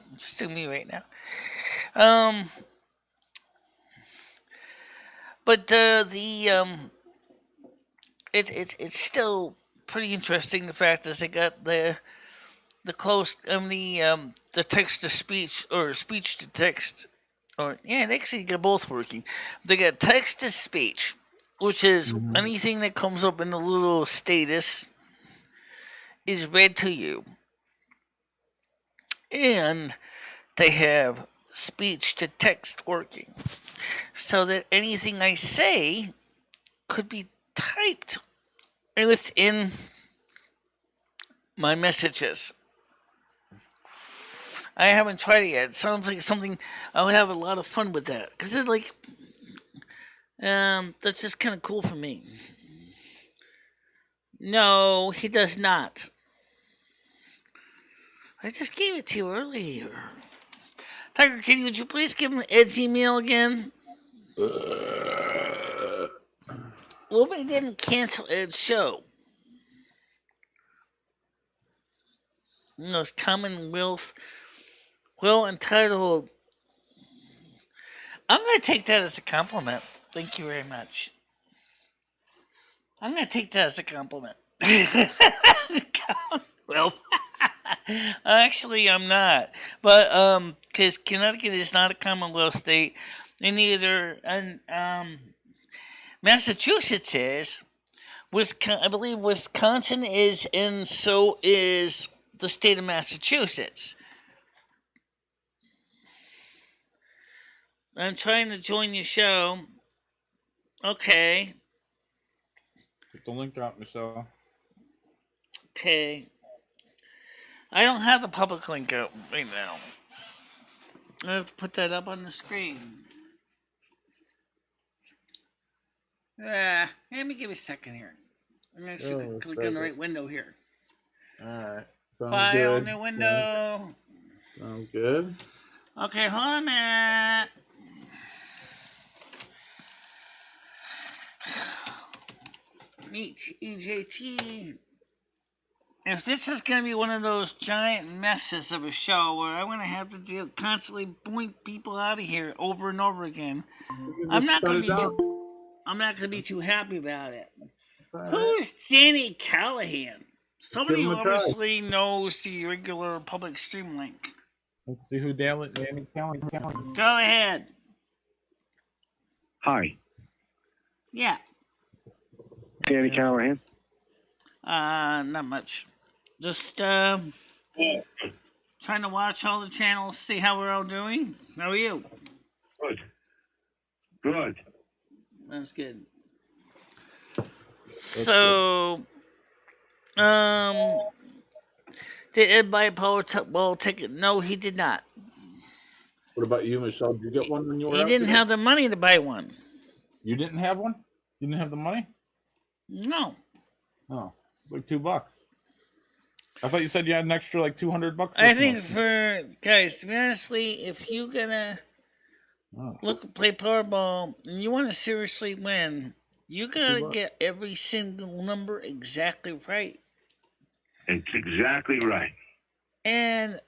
right now. But it's still pretty interesting. The fact is they got the the text to speech or speech to text, or yeah, they actually got both working. They got text to speech, which is anything that comes up in the little status is read to you, and they have speech to text working, so that anything I say could be typed within my messages. I haven't tried it yet. It sounds like something I would have a lot of fun with that because it's like, that's just kind of cool for me. No, he does not. I just gave it to you earlier. Tiger Kitty, would you please give him Ed's email again? Wilby didn't cancel Ed's show. It's Commonwealth. Well entitled. I'm going to take that as a compliment. Thank you very much. I'm going to take that as a compliment. Well, actually, I'm not. But, because Connecticut is not a Commonwealth state, and neither, Massachusetts is. I believe Wisconsin is, and so is the state of Massachusetts. I'm trying to join your show. Okay. Get the link drop, Michelle. Okay. I don't have the public link out right now. I have to put that up on the screen. Let me give you a second here. I'm going to click on the right window here. Alright. File, good. new window. Sounds good. Okay, hold on a minute. Meet EJT. If this is going to be one of those giant messes of a show where I'm going to have to constantly point people out of here over and over again, I'm not going to be too happy about it. Who's Danny Callahan? Somebody who obviously knows the regular public stream link. Let's see who Danny Callahan is. Go ahead. Hi. Yeah. Danny Callahan. Not much. Just trying to watch all the channels, see how we're all doing. How are you? Good. Good. That's good. So, did Ed buy a Powerball ticket? No, he did not. What about you, Michelle? Did you get one when you were He out didn't today? have the money to buy one. You didn't have one? You didn't have the money? No. Oh, like $2. I thought you said you had an extra like $200. I think for guys, to be honestly, if you're gonna play Powerball and you want to seriously win, you gotta get every single number exactly right. It's exactly right. And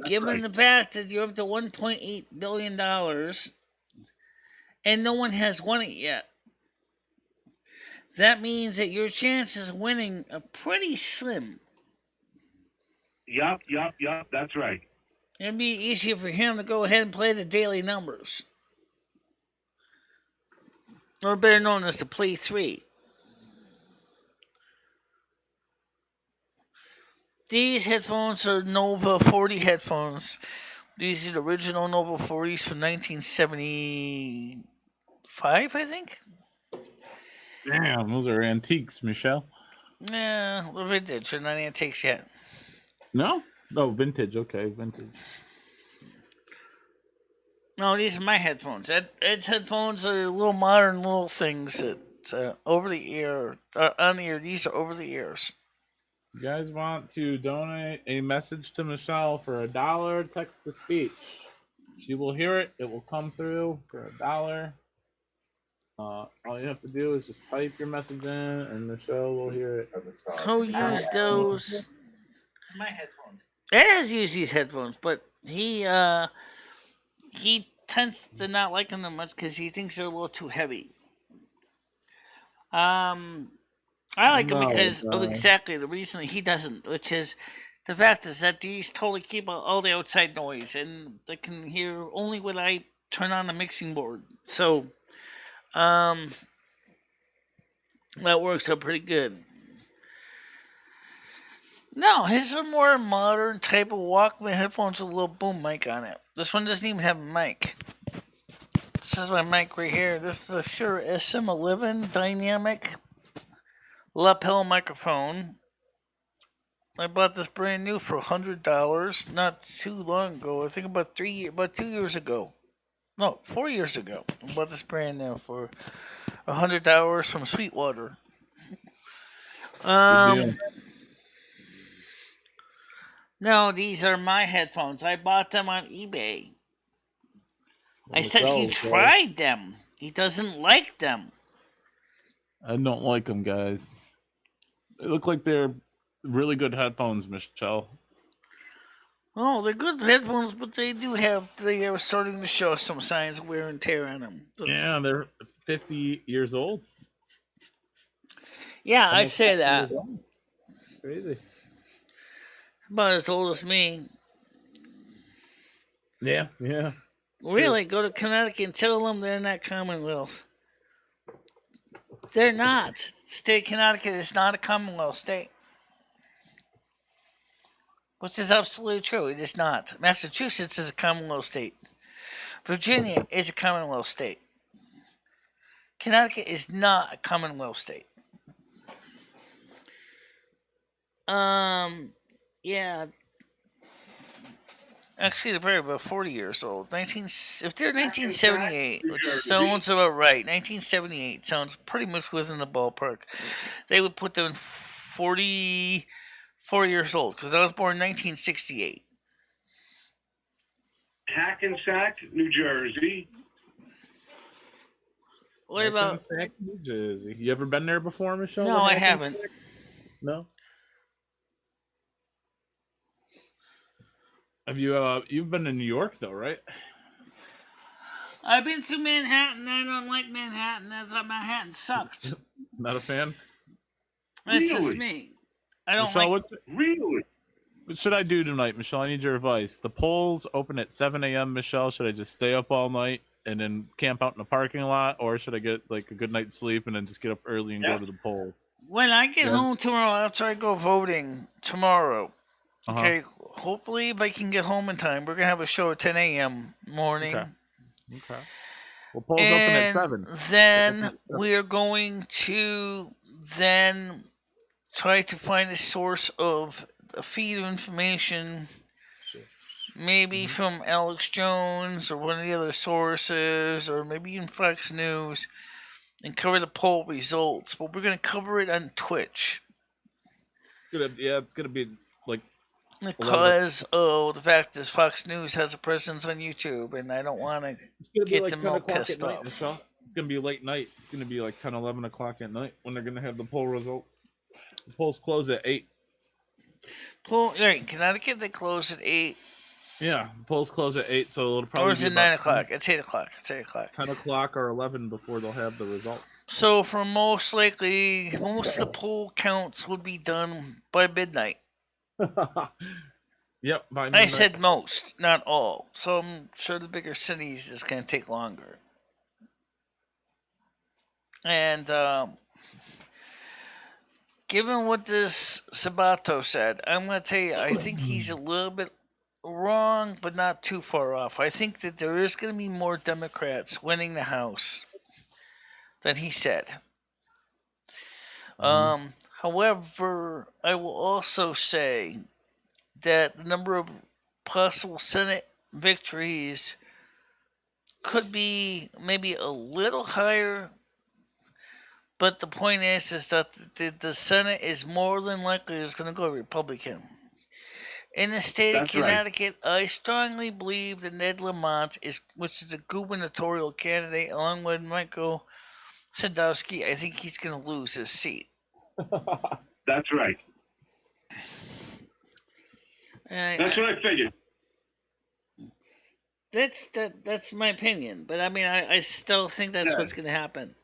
given the fact that you're up to $1.8 billion and no one has won it yet, that means that your chances of winning are pretty slim. Yup, that's right. It'd be easier for him to go ahead and play the daily numbers. or better known as the Play 3. These headphones are Nova 40 headphones. These are the original Nova 40s from 1975, I think. Damn, those are antiques, Michelle. Yeah, they're vintage. They're not antiques yet. No, vintage. Okay, vintage. No, these are my headphones. Ed's headphones are little modern little things that over the ear, on the ear. These are over the ears. You guys want to donate a message to Michelle for $1 text to speech? She will hear it. It will come through for $1. All you have to do is just type your message in, and Michelle will hear it. Who used those? My headphones. Ed has used these headphones, but he tends to not like them that much because he thinks they're a little too heavy. I like them because of exactly the reason he doesn't, which is the fact is that these totally keep out all the outside noise, and they can hear only when I turn on the mixing board. So, that works out pretty good. No, his are more modern type of Walkman headphones with a little boom mic on it. This one doesn't even have a mic. This is my mic right here. This is a Shure SM11 dynamic lapel microphone. I bought this brand new for $100 not too long ago. I think about 2 years ago. No, 4 years ago. I bought this brand new for $100 from Sweetwater. No, these are my headphones. I bought them on eBay. I said he tried them. He doesn't like them. I don't like them, guys. They look like they're really good headphones, Michelle. Oh, they're good headphones, but they are starting to show some signs of wear and tear on them. Yeah, they're 50 years old. Yeah, I'd say that. Crazy. About as old as me. Yeah. Really, go to Connecticut and tell them they're not Commonwealth. They're not. State of Connecticut is not a Commonwealth state. Which is absolutely true. It is not. Massachusetts is a Commonwealth state. Virginia is a Commonwealth state. Connecticut is not a Commonwealth state. Yeah. Actually, they're probably about 40 years old. If they're 1978, which sounds about right. 1978 sounds pretty much within the ballpark. They would put them 44 years old, because I was born in 1968. Hackensack, New Jersey. What about Hackensack, New Jersey? You ever been there before, Michelle? No, I haven't. No. Have you? You've been to New York though, right? I've been to Manhattan. I don't like Manhattan. I thought Manhattan sucked. Not a fan. That's Really? just me. I don't Michelle, like. Really? What should I do tonight, Michelle? I need your advice. The polls open at 7 a.m., Michelle. Should I just stay up all night and then camp out in the parking lot, or should I get like a good night's sleep and then just get up early and go to the polls? When I get home tomorrow, after I go voting tomorrow, okay, hopefully if I can get home in time, we're going to have a show at 10 a.m. morning. Okay. Well, polls open at 7. Then we're going to then try to find a source of a feed of information, maybe from Alex Jones or one of the other sources, or maybe even Fox News, and cover the poll results. But we're going to cover it on Twitch. It's gonna be like because of the fact that Fox News has a presence on YouTube, and I don't want to get them all pissed off. Michelle. It's gonna be late night. It's gonna be like 10, 11 o'clock at night when they're gonna have the poll results. The polls close at 8. Right, Connecticut, they close at 8. Yeah, the polls close at 8, so it'll probably or is it 9 o'clock? It's 8 o'clock. It's 8 o'clock. 10 o'clock or 11 before they'll have the results. So for most likely, most of the poll counts would be done by midnight. Yep, by midnight. I said most, not all. So I'm sure the bigger cities is going to take longer. And given what this Sabato said, I'm going to tell you, I think he's a little bit wrong, but not too far off. I think that there is going to be more Democrats winning the House than he said. However, I will also say that the number of possible Senate victories could be maybe a little higher, but the point is that the Senate is more than likely is going to go Republican. In the state of That's right. Connecticut, I strongly believe that Ned Lamont which is a gubernatorial candidate, along with Michael Sadowski. I think he's going to lose his seat. That's right. That's what I figured. That's my opinion, but I mean, I still think that's what's going to happen.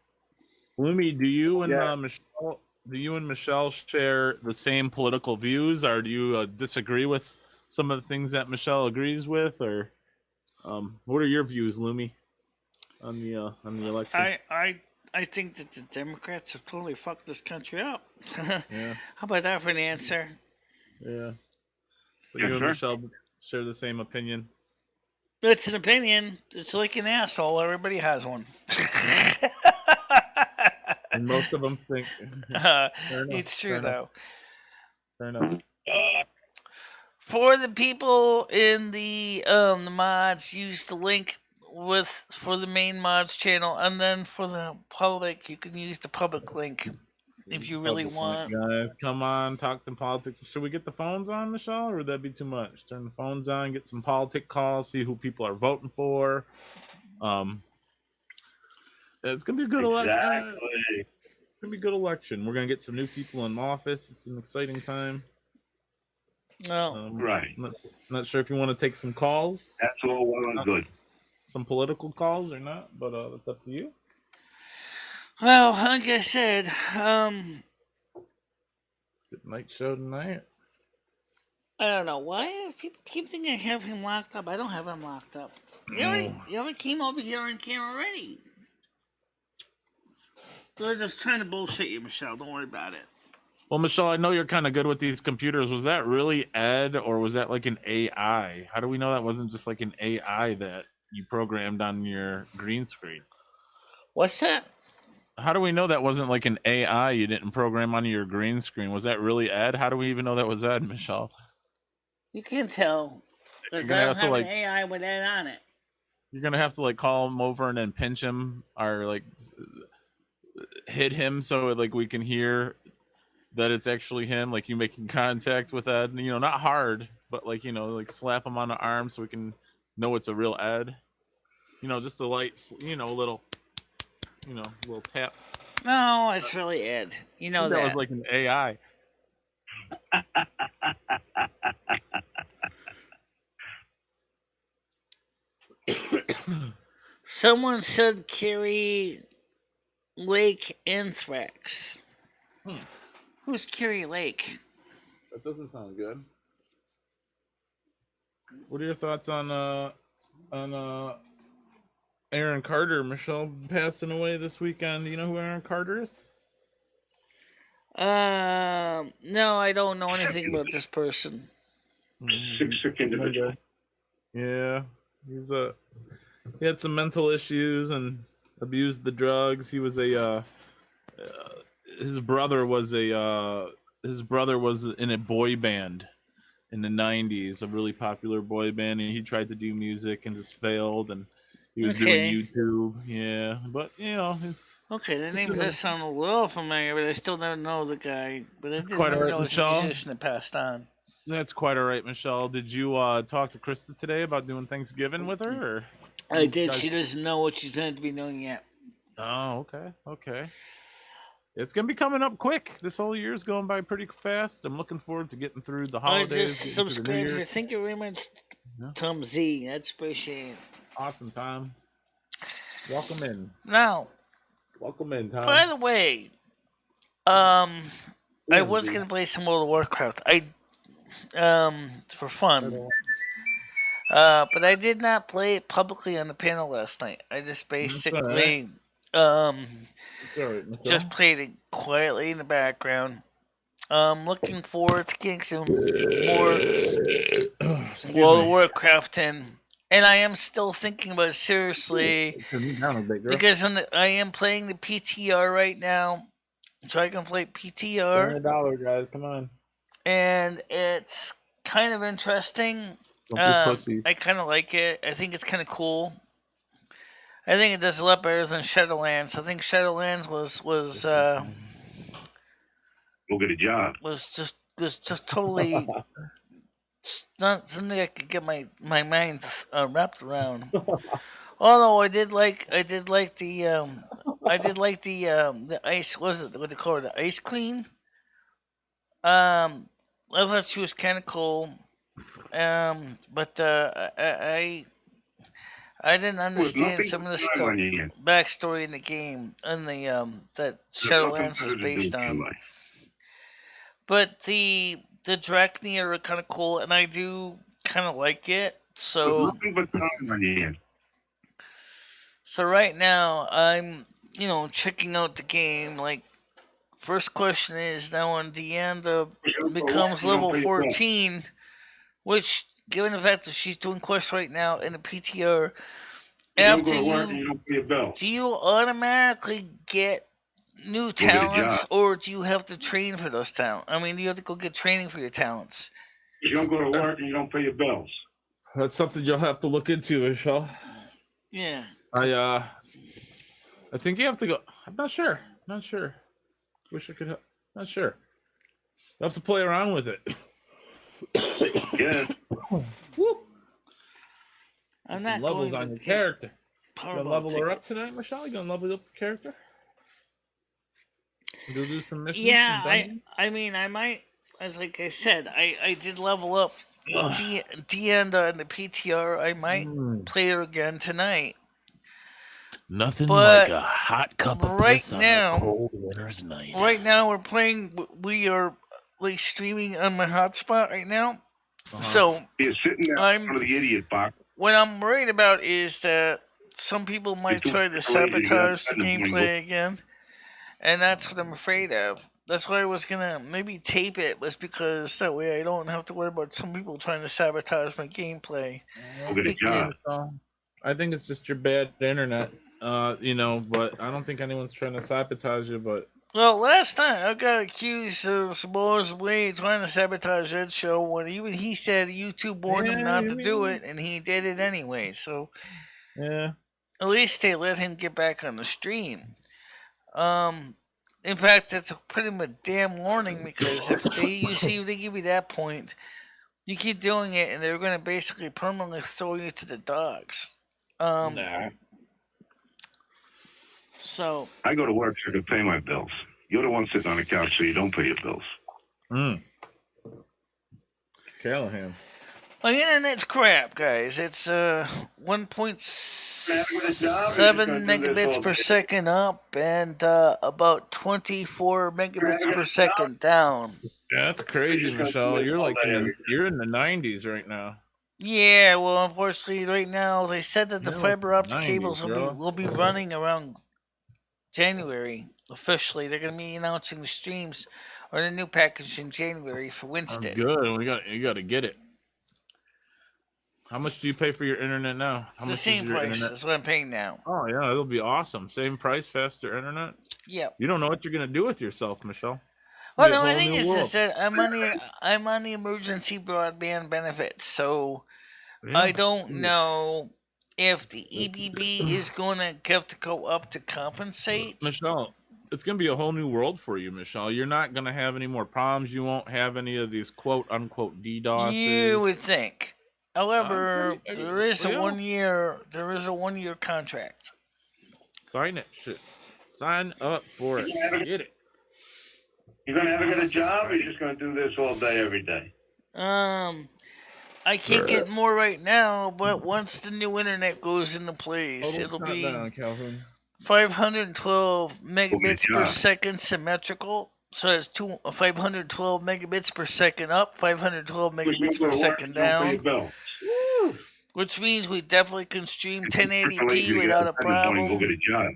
Lumi, do you and Michelle share the same political views, or do you disagree with some of the things that Michelle agrees with, or what are your views, Lumi, on the election? I think that the Democrats have totally fucked this country up. Yeah. How about that for an answer? Yeah. So Yes, you and sir. Michelle share the same opinion. It's an opinion. It's like an asshole. Everybody has one. And most of them think. It's true, though. Fair enough. For the people in the mods, use the link for the main mods channel, and then for the public, you can use the public link if you really want. Guys, come on, talk some politics. Should we get the phones on, Michelle, or would that be too much? Turn the phones on, get some politic calls, see who people are voting for. It's gonna be a good election. It's gonna be a good election. We're gonna get some new people in office. It's an exciting time. Well, Right. Not sure if you want to take some calls, That's all well and good. some political calls or not, but that's up to you. well, like I said, Good night show tonight. I don't know why people keep thinking I have him locked up. I don't have him locked up. You already came over here on camera already. They're just trying to bullshit you, Michelle. Don't worry about it. Well, Michelle, I know you're kind of good with these computers. Was that really Ed, or was that like an AI? How do we know that wasn't just like an AI that you programmed on your green screen? What's that? How do we know that wasn't like an AI you didn't program on your green screen? Was that really Ed? How do we even know that was Ed, Michelle? You can tell. Because You're I gonna don't have to, have like- an AI with that on it. You're gonna have to like call him over and then pinch him, or like hit him so like we can hear that it's actually him. Like you making contact with Ed, not hard, but like like slap him on the arm so we can know it's a real Ed. Just a light, little, little tap. No, it's really Ed. You know That that. was like an AI. Someone said Carrie Lake Anthrax. Who's Carrie Lake? That doesn't sound good. What are your thoughts on Aaron Carter, Michelle, passing away this weekend? Do you know who Aaron Carter is? No, I don't know anything about this person. Sick individual. Yeah, he had some mental issues and abused the drugs. He was his brother was in a boy band in the 90s, a really popular boy band, and he tried to do music and just failed, and he was doing YouTube. Yeah, but it's Okay, the name does sound a little familiar, but I still don't know the guy. But I didn't Quite all right, know he's a Michelle. musician that passed on. That's quite all right, Michelle. Did you talk to Krista today about doing Thanksgiving with her? Or? I did. She doesn't know what she's going to be doing yet. Oh, okay. It's gonna be coming up quick. This whole year's going by pretty fast. I'm looking forward to getting through the I holidays. just getting through the New subscribed Year. here. Thank you very much, Yeah. Tom Z. That's appreciated. Awesome, Tom. Welcome in. Now, Welcome in, Tom. by the way, I was going to play some World of Warcraft. For fun. But I did not play it publicly on the panel last night. I just basically It's all right, Michelle. Just played it quietly in the background. Looking forward to getting some more World of Warcraft in. And I am still thinking about it seriously Turn me down a bit, girl. because I am playing the PTR right now. Dragonflight PTR. $20, guys. Come on. And it's kind of interesting. Don't be pussy. I kind of like it. I think it's kind of cool. I think it does a lot better than Shadowlands. I think Shadowlands was Go get a job. was just totally not something I could get my mind wrapped around. Although I did like the ice, what they call it, the Ice Queen. I thought she was kind of cool. But I didn't understand some of the stuff, backstory in the game, and the that Shadowlands was based on. But the Draknir are kind of cool, and I do kind of like it. So nothing but time on your hand. So right now I'm checking out the game. Like, first question is now when Deanda becomes level 14, which, given the fact that she's doing quests right now in the PTR, after do you automatically get new talents, or do you have to train for those talents? I mean, do you have to go get training for your talents? You don't go to work and you don't pay your bills. That's something you'll have to look into, Michelle. Yeah. I think you have to go. I'm not sure. Wish I could help. Not sure. You have to play around with it. Yeah. I'm not levels going on to your character. You Powerball gonna level her ticket. up tonight, Michelle? You gonna level up your character? Do some missions? Yeah, some dungeons? I mean, I might, as like I said, I did level up Deanda in the PTR. I might play her again tonight. Nothing But like a hot cup of right bliss on now- a cold winter's night. Right now we're playing. We are like streaming on my hotspot right now. So You're sitting there in front of the idiot box. what I'm worried about is that some people might try to sabotage the gameplay again, and that's what I'm afraid of. That's why I was gonna maybe tape it, was because that way I don't have to worry about some people trying to sabotage my gameplay. Go get a job. I think it's just your bad internet. But I don't think anyone's trying to sabotage you. But Well, last time I got accused of supposedly trying to sabotage that show when even he said YouTube warned him not to do it, and he did it anyway. So yeah, at least they let him get back on the stream. In fact, that's a pretty much damn warning, because if they give you that point, you keep doing it, and they're going to basically permanently throw you to the dogs. nah. So I go to work so I can pay my bills. You're the one sitting on the couch so you don't pay your bills. Callahan. my internet's crap, guys. It's 1.7 megabits per second up and about 24 megabits per second down. Yeah, that's crazy, Michelle. You're like you're in the 90s right now. Yeah, well, unfortunately, right now they said that the You're fiber like optic 90s, cables girl. will be running around January. Officially, they're going to be announcing the streams or the new package in January for I'm Winston. good. You got to get it. How much do you pay for your internet now? It's How the much same is your price. internet? That's what I'm paying now. Oh yeah, it'll be awesome. Same price, faster internet. Yep. You don't know what you're gonna do with yourself, Michelle. Well, Be a no, the whole thing new is world. that I'm on the emergency broadband benefits, so Yeah. I don't know if the EBB is going to have to go up to compensate. Michelle, it's gonna be a whole new world for you, Michelle. You're not gonna have any more problems. You won't have any of these quote unquote DDoSes. You would think. However, there is a well, 1 year. There is a 1 year contract. Sign it. Shit. Sign up for it. Get it. You're going to ever get a job, or you're just going to do this all day, every day? I can't get more right now, but once the new internet goes into place, it'll be Down, Calhoun. 512 megabits per job. second symmetrical. So that's 512 megabits per second up, 512 megabits per second down. Which means we definitely can stream 1080p without a Go problem. get a job.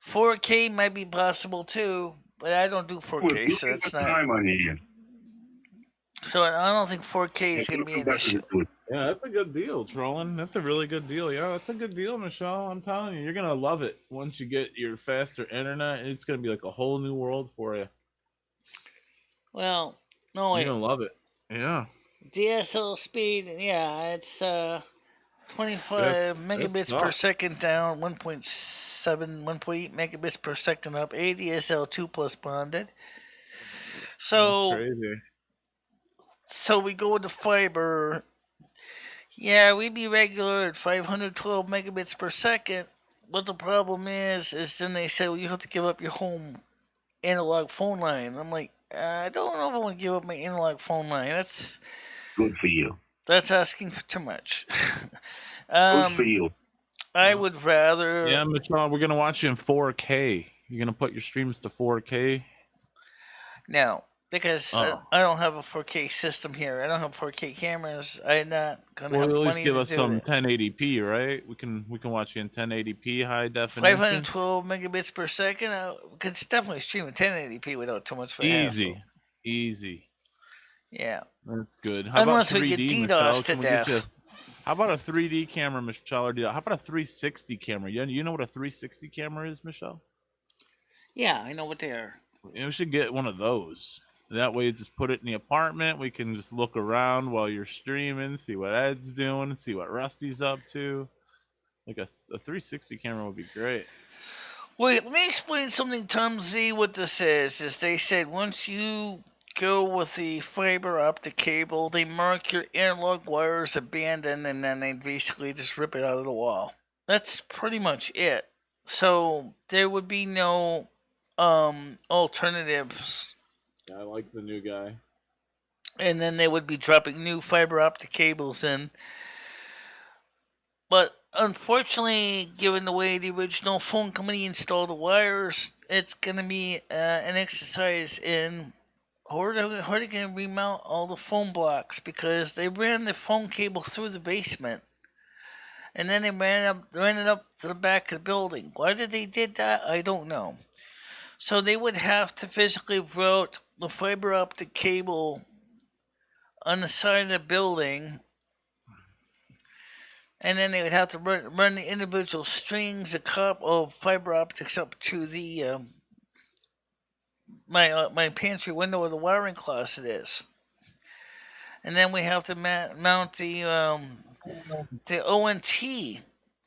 4K might be possible too, but I don't do 4K, Look so at it's the not. time on your hand. So I don't think 4K is Yeah, going to be come an back to issue. the dude. Yeah, that's a good deal, trolling. That's a really good deal. Yeah, that's a good deal, Michelle. I'm telling you, you're gonna love it once you get your faster internet. It's gonna be like a whole new world for you. Well, no, You're wait. gonna love it. Yeah, DSL speed, yeah, it's 25 that's megabits per up. second down, 1.7, 1.8 megabits per second up, ADSL 2 plus bonded. That's So, crazy. so we go with the fiber. Yeah, we'd be regular at 512 megabits per second. But the problem is then they say, well, you have to give up your home analog phone line. I'm like, I don't know if I want to give up my analog phone line. Good for you. That's asking for too much. Good for you. I would rather. Yeah, Michelle, we're gonna watch you in 4K. You're gonna put your streams to 4K. No, because Oh, I don't have a 4K system here. I don't have 4K cameras. I'm not gonna well, have at the least money give to us do some that. 1080p, right? We can watch you in 1080p high definition. 512 megabits per second. I could definitely stream in 1080p without too much of a hassle. Easy. Yeah, That's good. How unless about we get 3D, Michelle? DDoS to Can we get you? death. How about a 3D camera, Michelle? Or how about a 360 camera? You know what a 360 camera is, Michelle? Yeah, I know what they are. We should get one of those. That way, just put it in the apartment. We can just look around while you're streaming, see what Ed's doing, see what Rusty's up to. Like a 360 camera would be great. Wait, let me explain something, Tom Z. What this is they said once you go with the fiber optic cable, they mark your analog wires abandoned, and then they basically just rip it out of the wall. That's pretty much it. So there would be no alternatives, I like the new guy. and then they would be dropping new fiber optic cables in. But unfortunately, given the way the original phone company installed the wires, it's going to be an exercise in how are they going to remount all the phone blocks, because they ran the phone cable through the basement and then they ran it up to the back of the building. Why did they did that? I don't know. So they would have to physically route the fiber optic cable on the side of the building, and then they would have to run the individual strings of fiber optics up to the my pantry window where the wiring closet is, and then we have to mount the ONT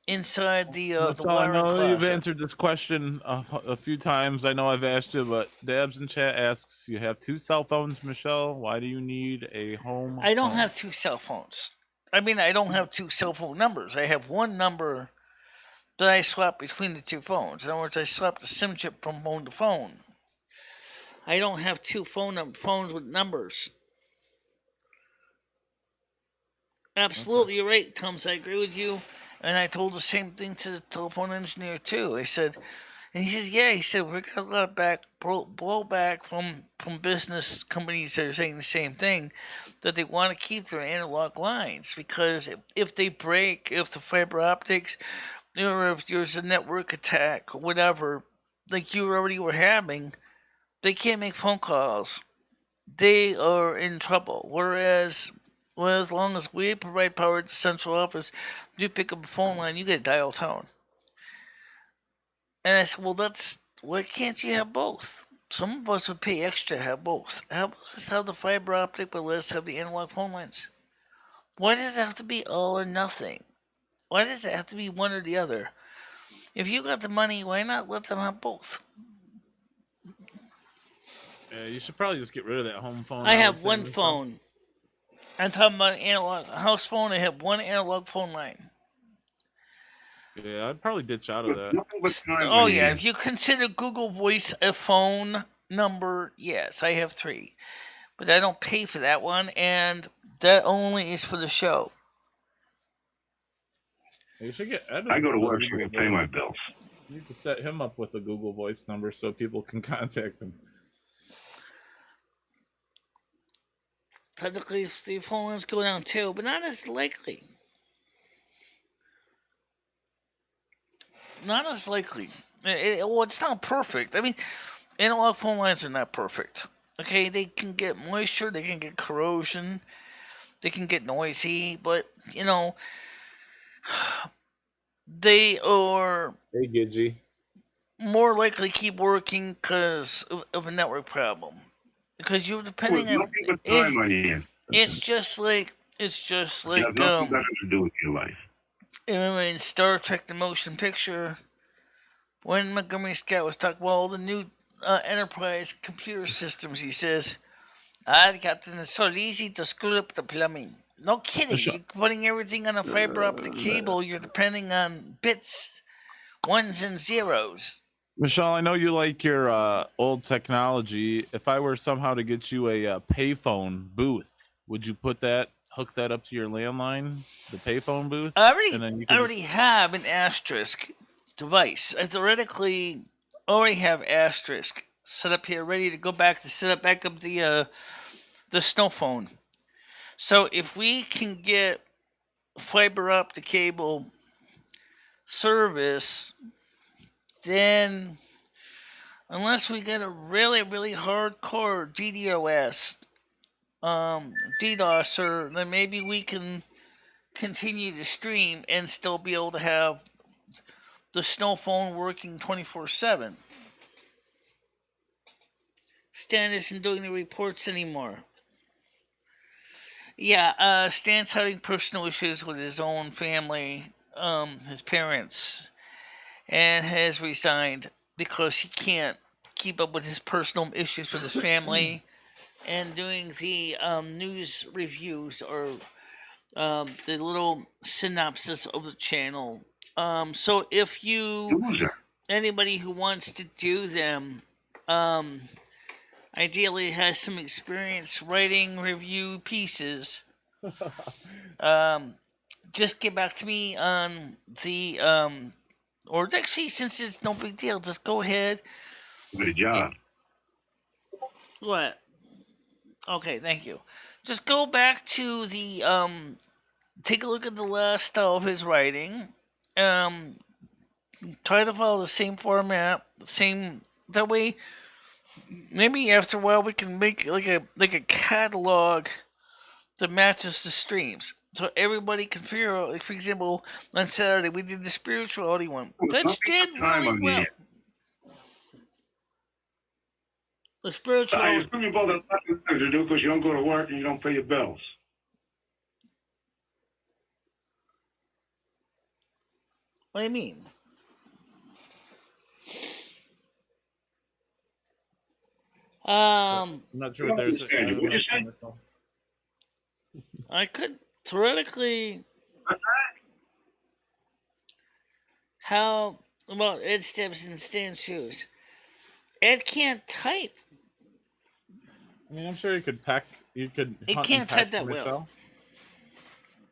inside the So I wiring know you've closet. answered this question a few times. I know I've asked you, but Dabs in chat asks, you have 2 cell phones, Michelle. Why do you need a home I don't phone? have 2 cell phones. I mean, I don't have 2 cell phone numbers. I have one number that I swap between the 2 phones. In other words, I swap the SIM chip from phone to phone. I don't have 2 phones with numbers. Absolutely, you're right, Tums. I agree with you. And I told the same thing to the telephone engineer too. I said, and he said, yeah. He said we're gonna let blowback from business companies that are saying the same thing, that they want to keep their analog lines, because if they break, if the fiber optics, or if there's a network attack or whatever, like you already were having, they can't make phone calls. They are in trouble. Whereas, well, as long as we provide power to the central office, you pick up a phone line, you get a dial tone. And I said, well, why can't you have both? Some of us would pay extra to have both. Let's have the fiber optic, but let's have the analog phone lines. Why does it have to be all or nothing? Why does it have to be one or the other? If you got the money, why not let them have both? Yeah, you should probably just get rid of that home phone. I would have say, one Michelle. phone. I'm talking about an analog house phone. I have one analog phone line. Yeah, I'd probably ditch out of that. Nothing but time Oh on your yeah, hands. if you consider Google Voice a phone number, yes, I have 3, but I don't pay for that one, and that only is for the show. You should get Ed. I go to a work so I Google can pay Voice. my bills. You need to set him up with a Google Voice number so people can contact him. Technically, the phone lines go down too, but not as likely. Not as likely. Well, it's not perfect. I mean, analog phone lines are not perfect. Okay, they can get moisture, they can get corrosion, they can get noisy, but they are Hey, Gidgy. more likely to keep working because of a network problem. Because you're depending With on nothing but time on your hands. it's just like You have nothing better to do with your life. in Star Trek: The Motion Picture, when Montgomery Scott was talking about all the new Enterprise computer systems, he says, Captain, it's so easy to screw up the plumbing. No kidding. You're putting everything on a fiber optic cable. You're depending on bits, ones and zeros. Michelle, I know you like your old technology. If I were somehow to get you a payphone booth, would you hook that up to your landline, the payphone booth? I already have an asterisk device. I theoretically already have asterisk set up here, ready to go back to set back up the snow phone. So if we can get fiber optic cable service, then unless we get a really, really hardcore DDoSer, then maybe we can continue to stream and still be able to have the snow phone working 24/7. Stan isn't doing the reports anymore. Yeah, Stan's having personal issues with his own family, his parents, and has resigned because he can't keep up with his personal issues with his family and doing the news reviews or the little synopsis of the channel. So if anybody who wants to do them, ideally has some experience writing review pieces, just get back to me on the or actually, since it's no big deal, just go ahead. Good job. What? Okay, thank you. Just go back to the take a look at the last style of his writing. Try to follow the same format, that way. Maybe after a while we can make like a catalog that matches the streams, so everybody can figure out. Like for example, on Saturday we did the spirituality one. That did really well. The spirituality. You assume you both have nothing better to do because you don't go to work and you don't pay your bills. What do you mean? I'm not sure what there's. I could theoretically. How about Ed steps in Stan's shoes? Ed can't type. I mean, I'm sure you could peck. You could. He can't type that well.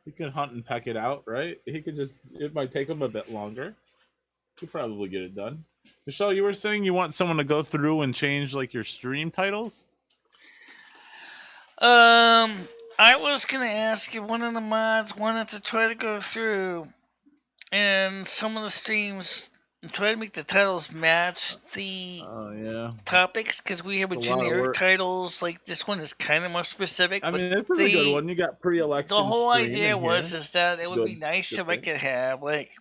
He could hunt and peck it out, right? He could just. It might take him a bit longer. He'd probably get it done. Michelle, you were saying you want someone to go through and change like your stream titles? I was gonna ask if one of the mods wanted to try to go through and some of the streams try to make the titles match the topics, because we have a generic titles. Like this one is kind of more specific. I mean, it's a good one. You got pre-election. The whole idea was that it would be nice if I could have like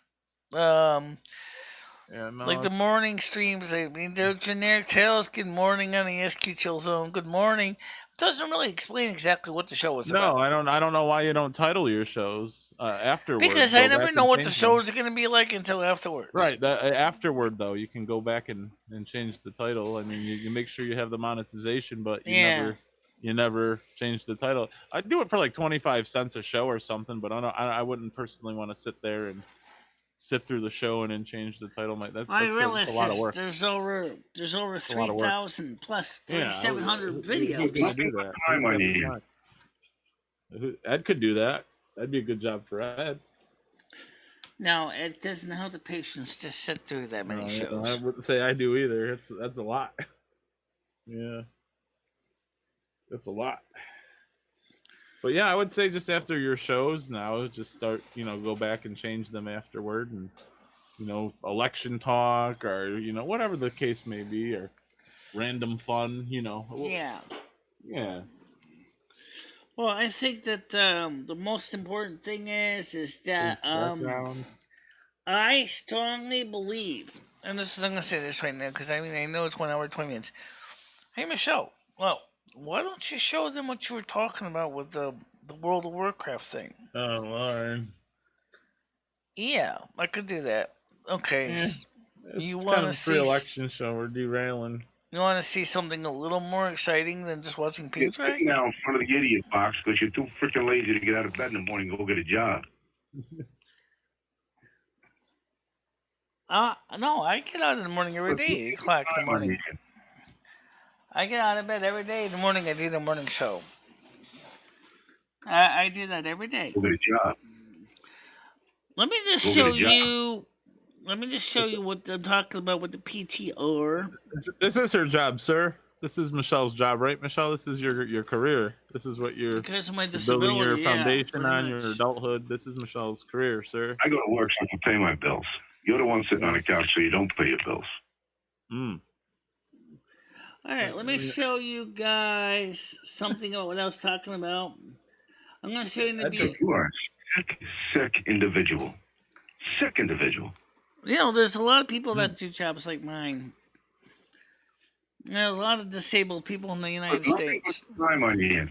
like the morning streams. I mean, they're generic titles. Good morning on the SQ Chill Zone. Good morning. Doesn't really explain exactly what the show was about. No, I don't know why you don't title your shows afterwards. Because I never know what the shows are going to be like until afterwards. Right. Afterward, though, you can go back and change the title. I mean, you make sure you have the monetization, but you never change the title. I'd do it for like 25 cents a show or something, but I wouldn't personally want to sit there and sift through the show and then change the title. That's a lot of work. There's over 3,000 plus 3,700 videos. Who's gonna do that? Ed could do that. That'd be a good job for Ed. No, Ed doesn't have the patience to sit through that many shows. I wouldn't say I do either. That's a lot. Yeah, that's a lot. But yeah, I would say just after your shows now, just start, go back and change them afterward, and election talk, or whatever the case may be, or random fun. Yeah. Yeah. Well, I think that the most important thing is that Background. I strongly believe, and I'm going to say this right now because I know it's 1 hour 20 minutes. Hey, Michelle. Well, why don't you show them what you were talking about with the World of Warcraft thing? Oh Lord. Yeah, I could do that. Okay. It's You kind want of to a see? pre-election show. We're derailing. You want to see something a little more exciting than just watching You're paint dry? sitting now in front of the idiot box because you're too freaking lazy to get out of bed in the morning and go get a job. No, I get out in the morning every day, 8 o'clock in the morning. I get out of bed every day in the morning. I do the morning show. I do that every day. Go get a job. Let me just Go show get a job. you. Let me just show you what I'm talking about with the PTO. This is her job, sir. This is Michelle's job, right, Michelle? This is your career. This is what you're Because of my building disability, your yeah, foundation pretty on, much. your adulthood. This is Michelle's career, sir. I go to work so I can pay my bills. You're the one sitting on the couch so you don't pay your bills. All right, let me show you guys something about what I was talking about. I'm going to show you the. You are a sick individual. Sick individual. There's a lot of people that do jobs like mine. There's a lot of disabled people in the United States. Time on your hand.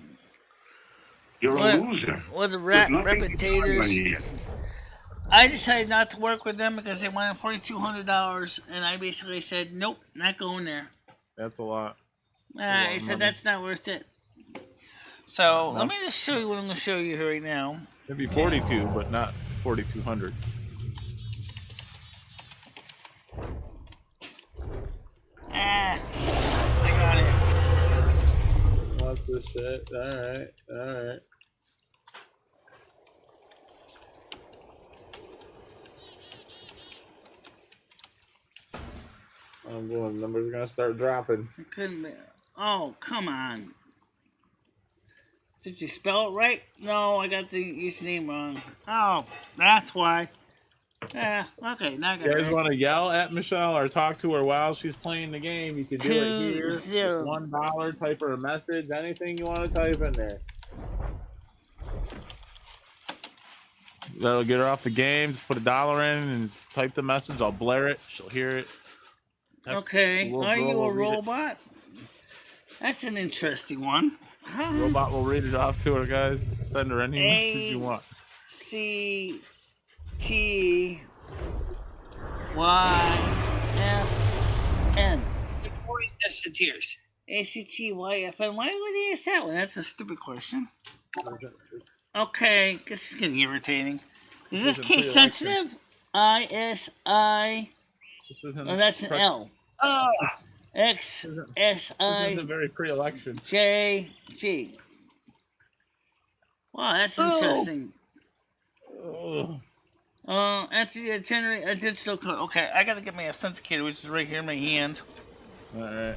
You're a loser. What the There's nothing but time on reputators. your hand. I decided not to work with them because they wanted $4,200, and I basically said, nope, not going there. That's a lot. I said that's not worth it. So let me just show you what I'm going to show you right now. Maybe 42, but not 4,200. I got it. What's this shit? All right. I'm going. Numbers are gonna start dropping. I couldn't be. Oh, come on. Did you spell it right? No, I got the username wrong. Oh, that's why. Yeah, okay, now I got You it guys right. want to yell at Michelle or talk to her while she's playing the game? You can do it here. 2-0. Just $1. Type her a message. Anything you want to type in there. That'll get her off the game. Just put $1 in and just type the message. I'll blare it. She'll hear it. Okay, are you a robot? That's an interesting one. Robot will read it off to her, guys. Send her any message you want. ACTYFN. Tears. ACTYFN. Why would he ask that one? That's a stupid question. Okay, this is getting irritating. Is this case sensitive? ISI. Oh, that's an L. XSI. This is a very pre-election. JG. Wow, that's interesting. Actually, generate a digital code. Okay, I gotta get my authenticator, which is right here in my hand. Alright.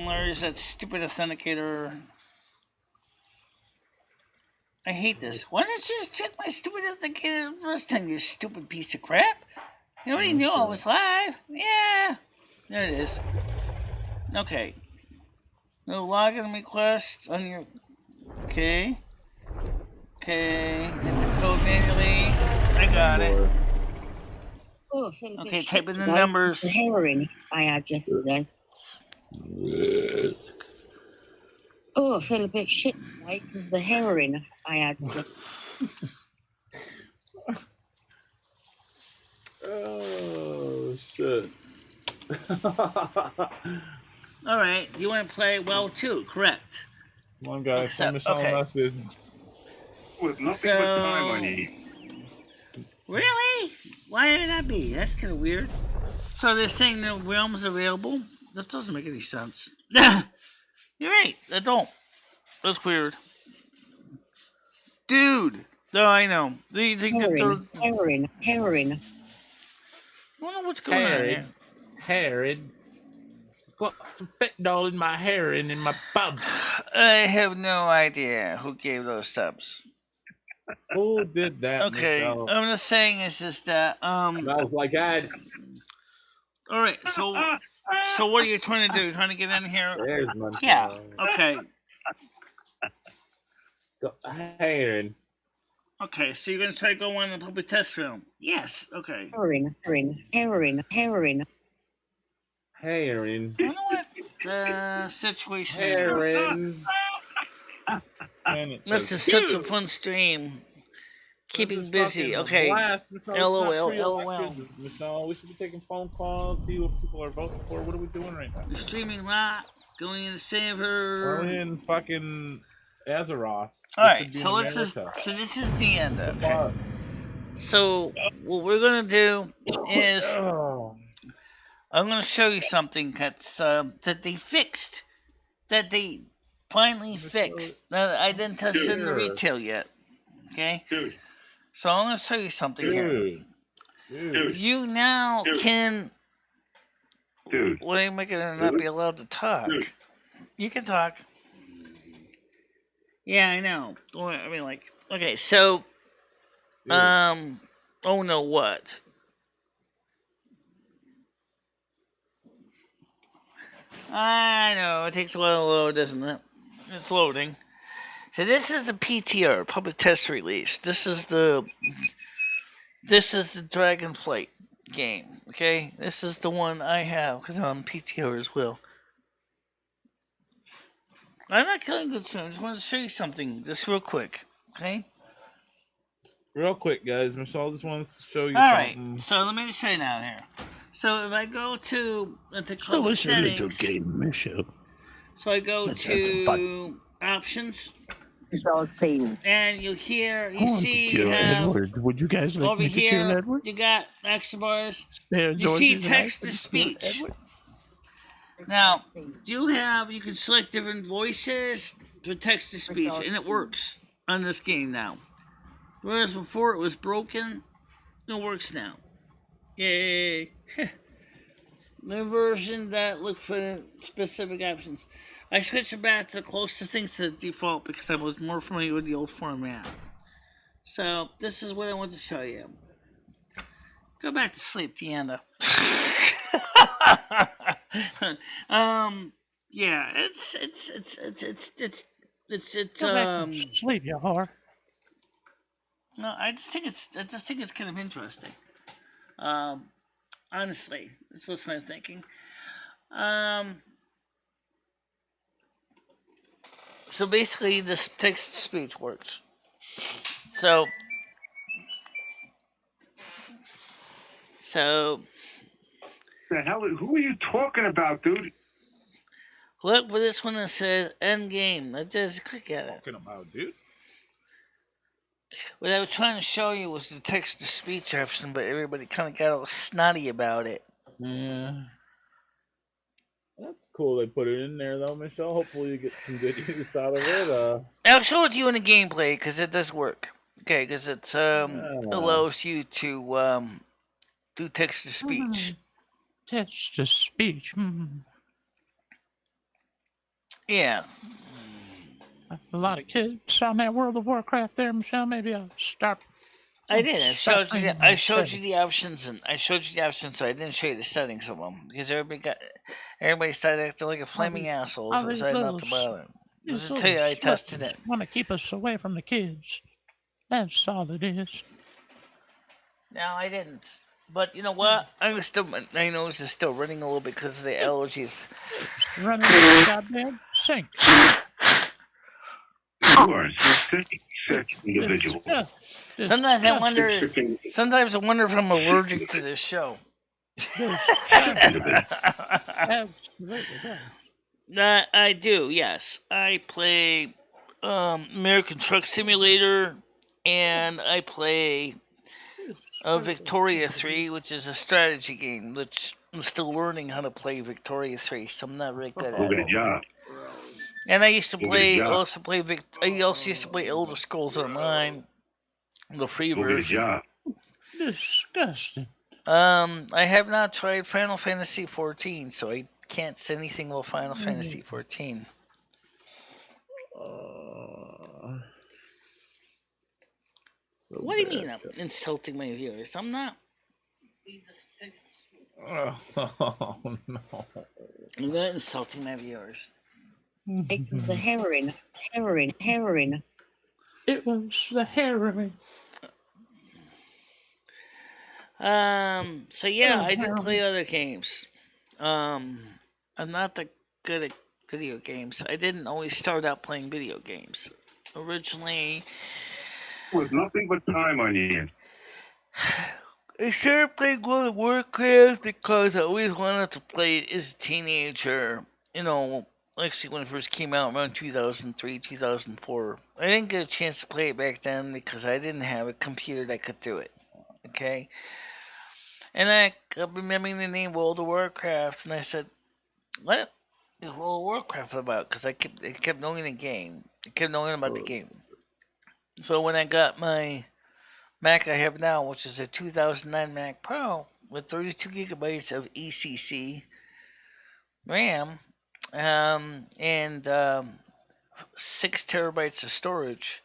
Where's that stupid authenticator? I hate this. Why didn't you just check my stupid authenticator the first time, you stupid piece of crap? You already knew I was live. Yeah. There it is. Okay. No login request on your... Okay. Enter code manually. I got it. Oh, okay, type in the numbers. The heroin I had yesterday. Oh, I feel a bit shit today because the heroin I had yesterday. Oh, shit. Alright, do you want to play well too? Correct. Come on, guys. Send Michelle a message. With nothing but time on you. Really? Why would that be? That's kind of weird. So they're saying the realms available? That doesn't make any sense. You're right. I don't. That's weird. Dude. Oh, I know. Do you think heroin. I don't know what's going on here. Heroin. Got some fentanyl in my heroin in my pub. I have no idea who gave those subs. Who did that, Okay, Michelle? I'm just saying is just that Smells like Ed. all right, so what are you trying to do? Trying to get in here? There's my Yeah. Okay. Hey, Aaron. Okay, so you're gonna try to go on the public test room? Yes. Okay. Heroin. Hey, Aaron. I wonder what the situation Hey, is. Aaron. And it This says, is such a "Dude, fun stream. Keeping this is busy. fucking a Okay. blast, Michelle. It's not LOL. free LOL. elections, Michelle, we should be taking phone calls, see what people are voting for. What are we doing right now? You're streaming live. Going in the We're server. in fucking Azeroth. All right. So this is the end. Okay. So what we're gonna do is I'm gonna show you something that's that they fixed. That they finally fixed. That I didn't test in the retail yet. Okay. Dude. So I'm gonna show you something here. Dude. You now can. Dude. Why am I gonna not be allowed to talk? Dude. You can talk. Yeah, I know. I mean, like, okay, so, oh no, what? I know, it takes a while to load, doesn't it? It's loading. So this is the PTR, public test release. This is the Dragonflight game, okay? This is the one I have, because I'm PTR as well. I'm not killing good stream, I just want to show you something, just real quick, okay? Real quick, guys. Michelle just wants to show you Alright, something. so let me just show you now here. So if I go to So it's a little settings, game, Michelle. so I go Let's have some to options, It's all clean. and you hear, I you want see, to you kill have, Edward. Would you guys like over me to kill here, Edward? you got action bars. Spare You see George's life text to and kill speech. Edward? Now, you can select different voices for text to speech, and it works on this game now. Whereas before it was broken, it works now. Yay! The version that looked for specific options. I switched it back to the closest things to the default because I was more familiar with the old format. So, this is what I want to show you. Go back to sleep, Deanna. Yeah, it's Go back and sleep, you whore. no, I just think it's kind of interesting. Honestly, that's what I'm thinking. So basically, this text to speech works. So The hell? Who are you talking about, dude? look for this one that says end game. Let's just click at it. Talking about, dude. What I was trying to show you was the text to speech option, but everybody kind of got all snotty about it. Yeah. That's cool they put it in there, though, Michelle. Hopefully you get some good use out of it. I'll show it to you in the gameplay because it does work. Okay, because it allows you to do text to speech. Text to speech. Yeah. A lot of kids on that World of Warcraft there, Michelle. Maybe I'll start. I did. I showed you. Start I showed you settings. the options, and I showed you the options. So I didn't show you the settings of them because everybody started acting like a flaming asshole. So I these decided not to little bother. These Just tell you, I tested it. Want to keep us away from the kids. That's all it is. No, I didn't. But you know what? My nose is still running a little bit because of the allergies. Running the goddamn sink. You are a sick individual. Sometimes I wonder. Sometimes I wonder if I'm allergic to this show. I do. Yes, I play American Truck Simulator, and I play Victoria 3, which is a strategy game. Which I'm still learning how to play Victoria 3, so I'm not very good at Good it. job. And I used to play. job. I also used to play Elder Scrolls Online, the free Good version. job. Disgusting. I have not tried Final Fantasy 14, so I can't say anything about Final Fantasy 14. So What do you bad. mean I'm insulting my viewers? I'm not. Oh no. I'm not insulting my viewers. Because the heroin. It was the heroin. So yeah, I do play other games. I'm not that good at video games. I didn't always start out playing video games. Originally, With nothing but time on your hands. I started playing World of Warcraft because I always wanted to play it as a teenager. You know, actually when it first came out around 2003, 2004. I didn't get a chance to play it back then because I didn't have a computer that could do it. Okay? And I kept remembering the name World of Warcraft, and I said, what is World of Warcraft about? Because I kept knowing the game. I kept knowing about the game. So when I got my Mac I have now, which is a 2009 Mac Pro with 32 gigabytes of ECC RAM and 6 terabytes of storage,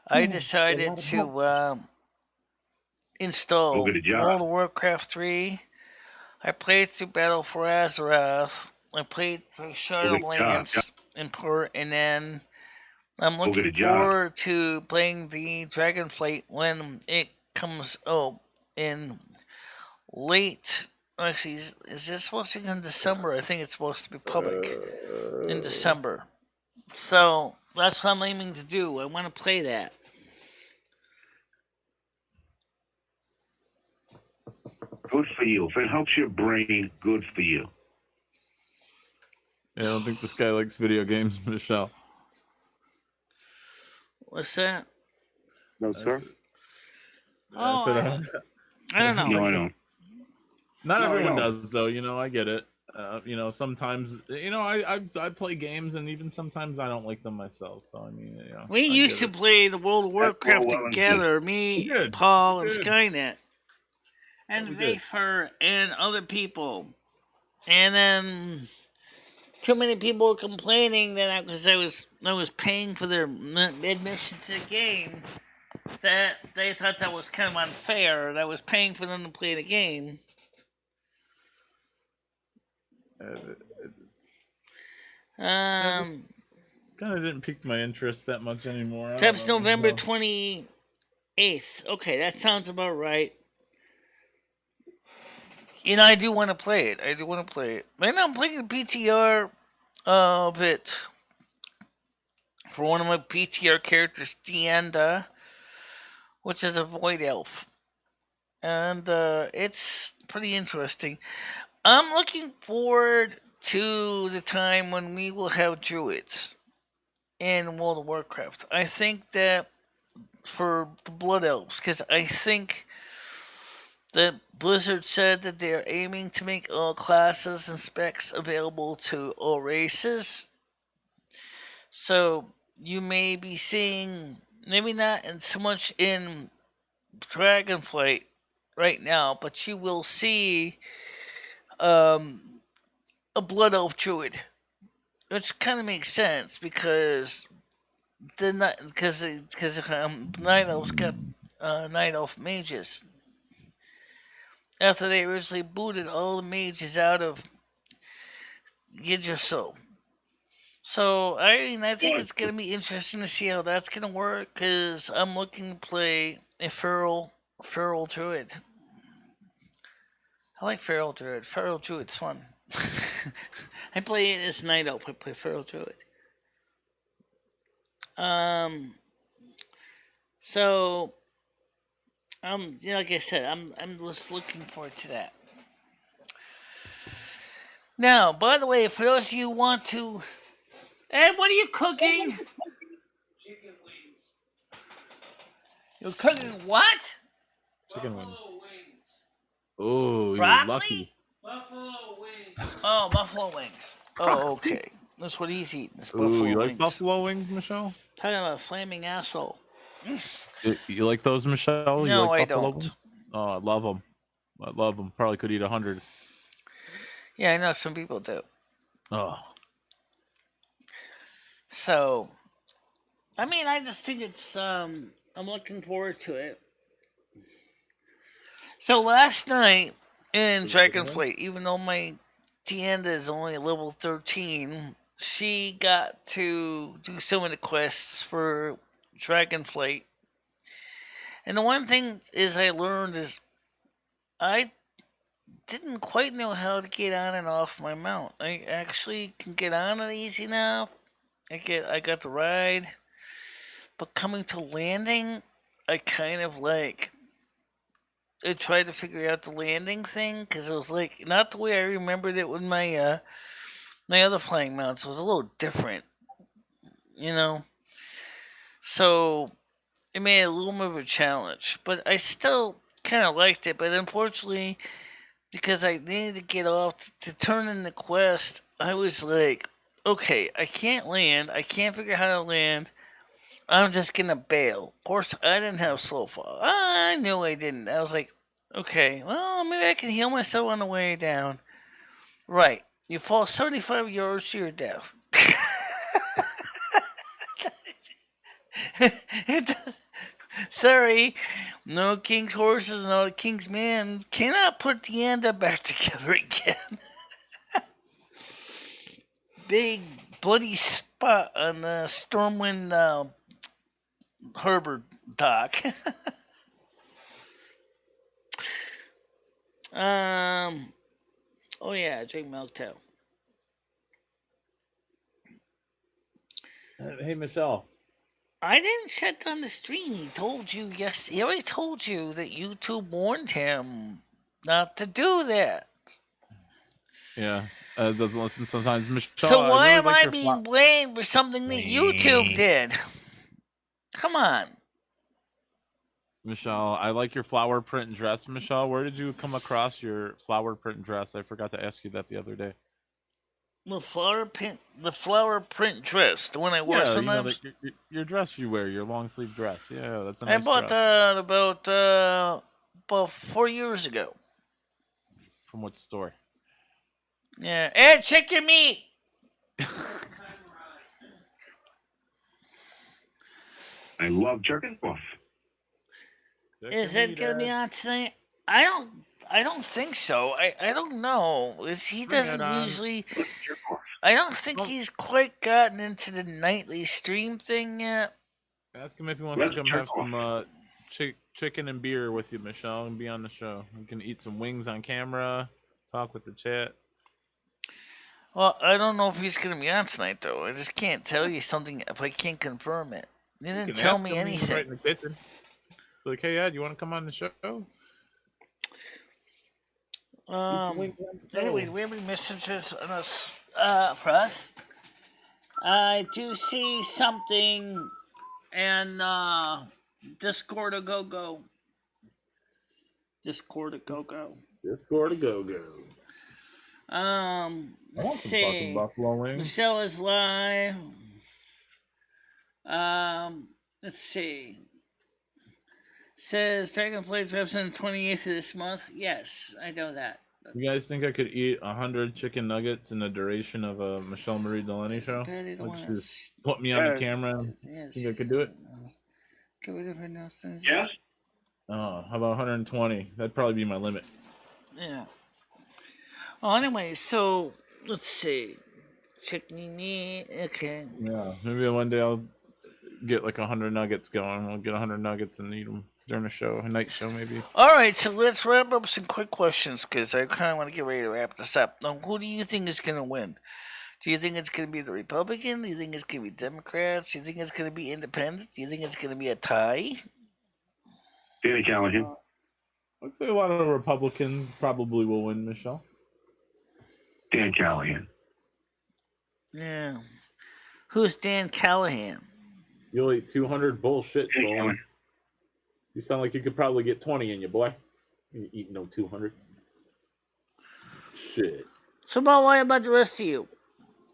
I decided to install Go get a job. World of Warcraft 3. I played through Battle for Azeroth. I played through Shadowlands and then I'm Go get a looking job. forward to playing the Dragonflight when it comes out in late. Actually, is this supposed to be in December? I think it's supposed to be public in December. So that's what I'm aiming to do. I want to play that. Good for you. If it helps your brain, good for you. Yeah, I don't think this guy likes video games, Michelle. What's that? No, sir. Oh, I don't know. No, I don't. Not No, I everyone know. does, though. I get it. Sometimes, I play games, and even sometimes I don't like them myself. So, We used to play the World of Warcraft well and together. Me, We did. Paul, We and did. Skynet. And We did. Vafer and other people. And then too many people were complaining that because I was paying for their admission to the game, that they thought that was kind of unfair. That I was paying for them to play the game. Kind of didn't pique my interest that much anymore. That's November 28th. Okay, that sounds about right. I do want to play it. Right now I'm playing the PTR of it for one of my PTR characters, Deanda, which is a void elf. And it's pretty interesting. I'm looking forward to the time when we will have druids in World of Warcraft. I think that for the Blood Elves, because I think that Blizzard said that they are aiming to make all classes and specs available to all races. So you may be seeing, maybe not so much in Dragonflight right now, but you will see a Blood Elf Druid, which kind of makes sense because night elves got night elf mages after they originally booted all the mages out of Yggdrasil. So I think it's gonna be interesting to see how that's gonna work because I'm looking to play a feral druid. I like feral druid. Feral druid's fun. I play it as night elf. I play feral druid. So, like I said, I'm just looking forward to that. Now, by the way, for those of you who want to, Ed, what are you cooking? Chicken wings. You're cooking what? Chicken wings. Buffalo wings. Oh, you're Broccoli? lucky. Buffalo wings. Oh, buffalo wings. Oh, okay. That's what he's eating. Is buffalo Ooh, you wings. like buffalo wings, Michelle? Talking about a flaming asshole. You like those, Michelle? No, you like I buffalo don't. Wings? Oh, I love them. Probably could eat 100. Yeah, I know some people do. Oh. So, I mean, I just think it's. I'm looking forward to it. So last night in Dragonflight, even though my Tienda is only level 13, she got to do some of the quests for Dragonflight. And the one thing is I learned is I didn't quite know how to get on and off my mount. I actually can get on it easy now. I got the ride. But coming to landing, I kind of like I tried to figure out the landing thing because it was like not the way I remembered it with my my other flying mounts. It was a little different, you know. So it made it a little bit of a challenge, but I still kind of liked it. But unfortunately, because I needed to get off to turn in the quest, I was like, okay, I can't land. I can't figure out how to land. I'm just gonna bail. Of course, I didn't have slow fall. I knew I didn't. I was like, okay, well, maybe I can heal myself on the way down. Right. You fall 75 yards to your death. Sorry. No king's horses, no king's men cannot put the end up back together again. Big bloody spot on the Stormwind Harbor dock. Oh yeah, drink milk too. Hey, Michelle. I didn't shut down the stream. He told you, yes, he already told you that YouTube warned him not to do that. Yeah, doesn't listen sometimes. Michelle, So why really am like I your being blamed for something that YouTube did? Come on. Michelle, I like your flower print dress. Michelle, where did you come across your flower print dress? I forgot to ask you that the other day. The flower print dress, the one I wore sometimes. You know, your dress you wear, your long sleeve dress. Yeah, that's a I nice bought dress. that about 4 years ago. From what store? Yeah, and check your meat. I love jerking off. Is it gonna be on tonight? I don't think so. I don't know. He doesn't usually. I don't think he's quite gotten into the nightly stream thing yet. Ask him if he wants to come have some chicken and beer with you, Michelle, and be on the show. We can eat some wings on camera, talk with the chat. Well, I don't know if he's gonna be on tonight though. I just can't tell you something if I can't confirm it. He didn't tell me anything. Right in the kitchen. Like, hey, Ed, you want to come on the show? Anyway, do we have any messages on us, for us? I do see something in Discord a go-go. Discord a go-go. Let's see. Michelle is live. Let's see. Says Dragonflight drops on the 28th of this month. Yes, I know that. You guys think I could eat 100 chicken nuggets in the duration of a MicheleMarieDalene show? Like, just put me on the camera. Yes. Think I could do it? Yes. Oh, how about 120? That'd probably be my limit. Yeah. Well, anyway, so let's see. Chicken, okay. Yeah, maybe one day I'll get like 100 nuggets going. I'll get 100 nuggets and eat them during a show, a night show maybe. All right, so let's wrap up some quick questions because I kind of want to get ready to wrap this up. Now, who do you think is going to win? Do you think it's going to be the Republican? Do you think it's going to be Democrats? Do you think it's going to be independent? Do you think it's going to be a tie? Danny Callahan. I'd say a lot of Republicans probably will win, Michelle. Dan Callahan. Yeah. Who's Dan Callahan? You'll eat 200 bullshit, Solon. You sound like you could probably get 20 in you, boy. You eat no 200. Shit. So, what about the rest of you?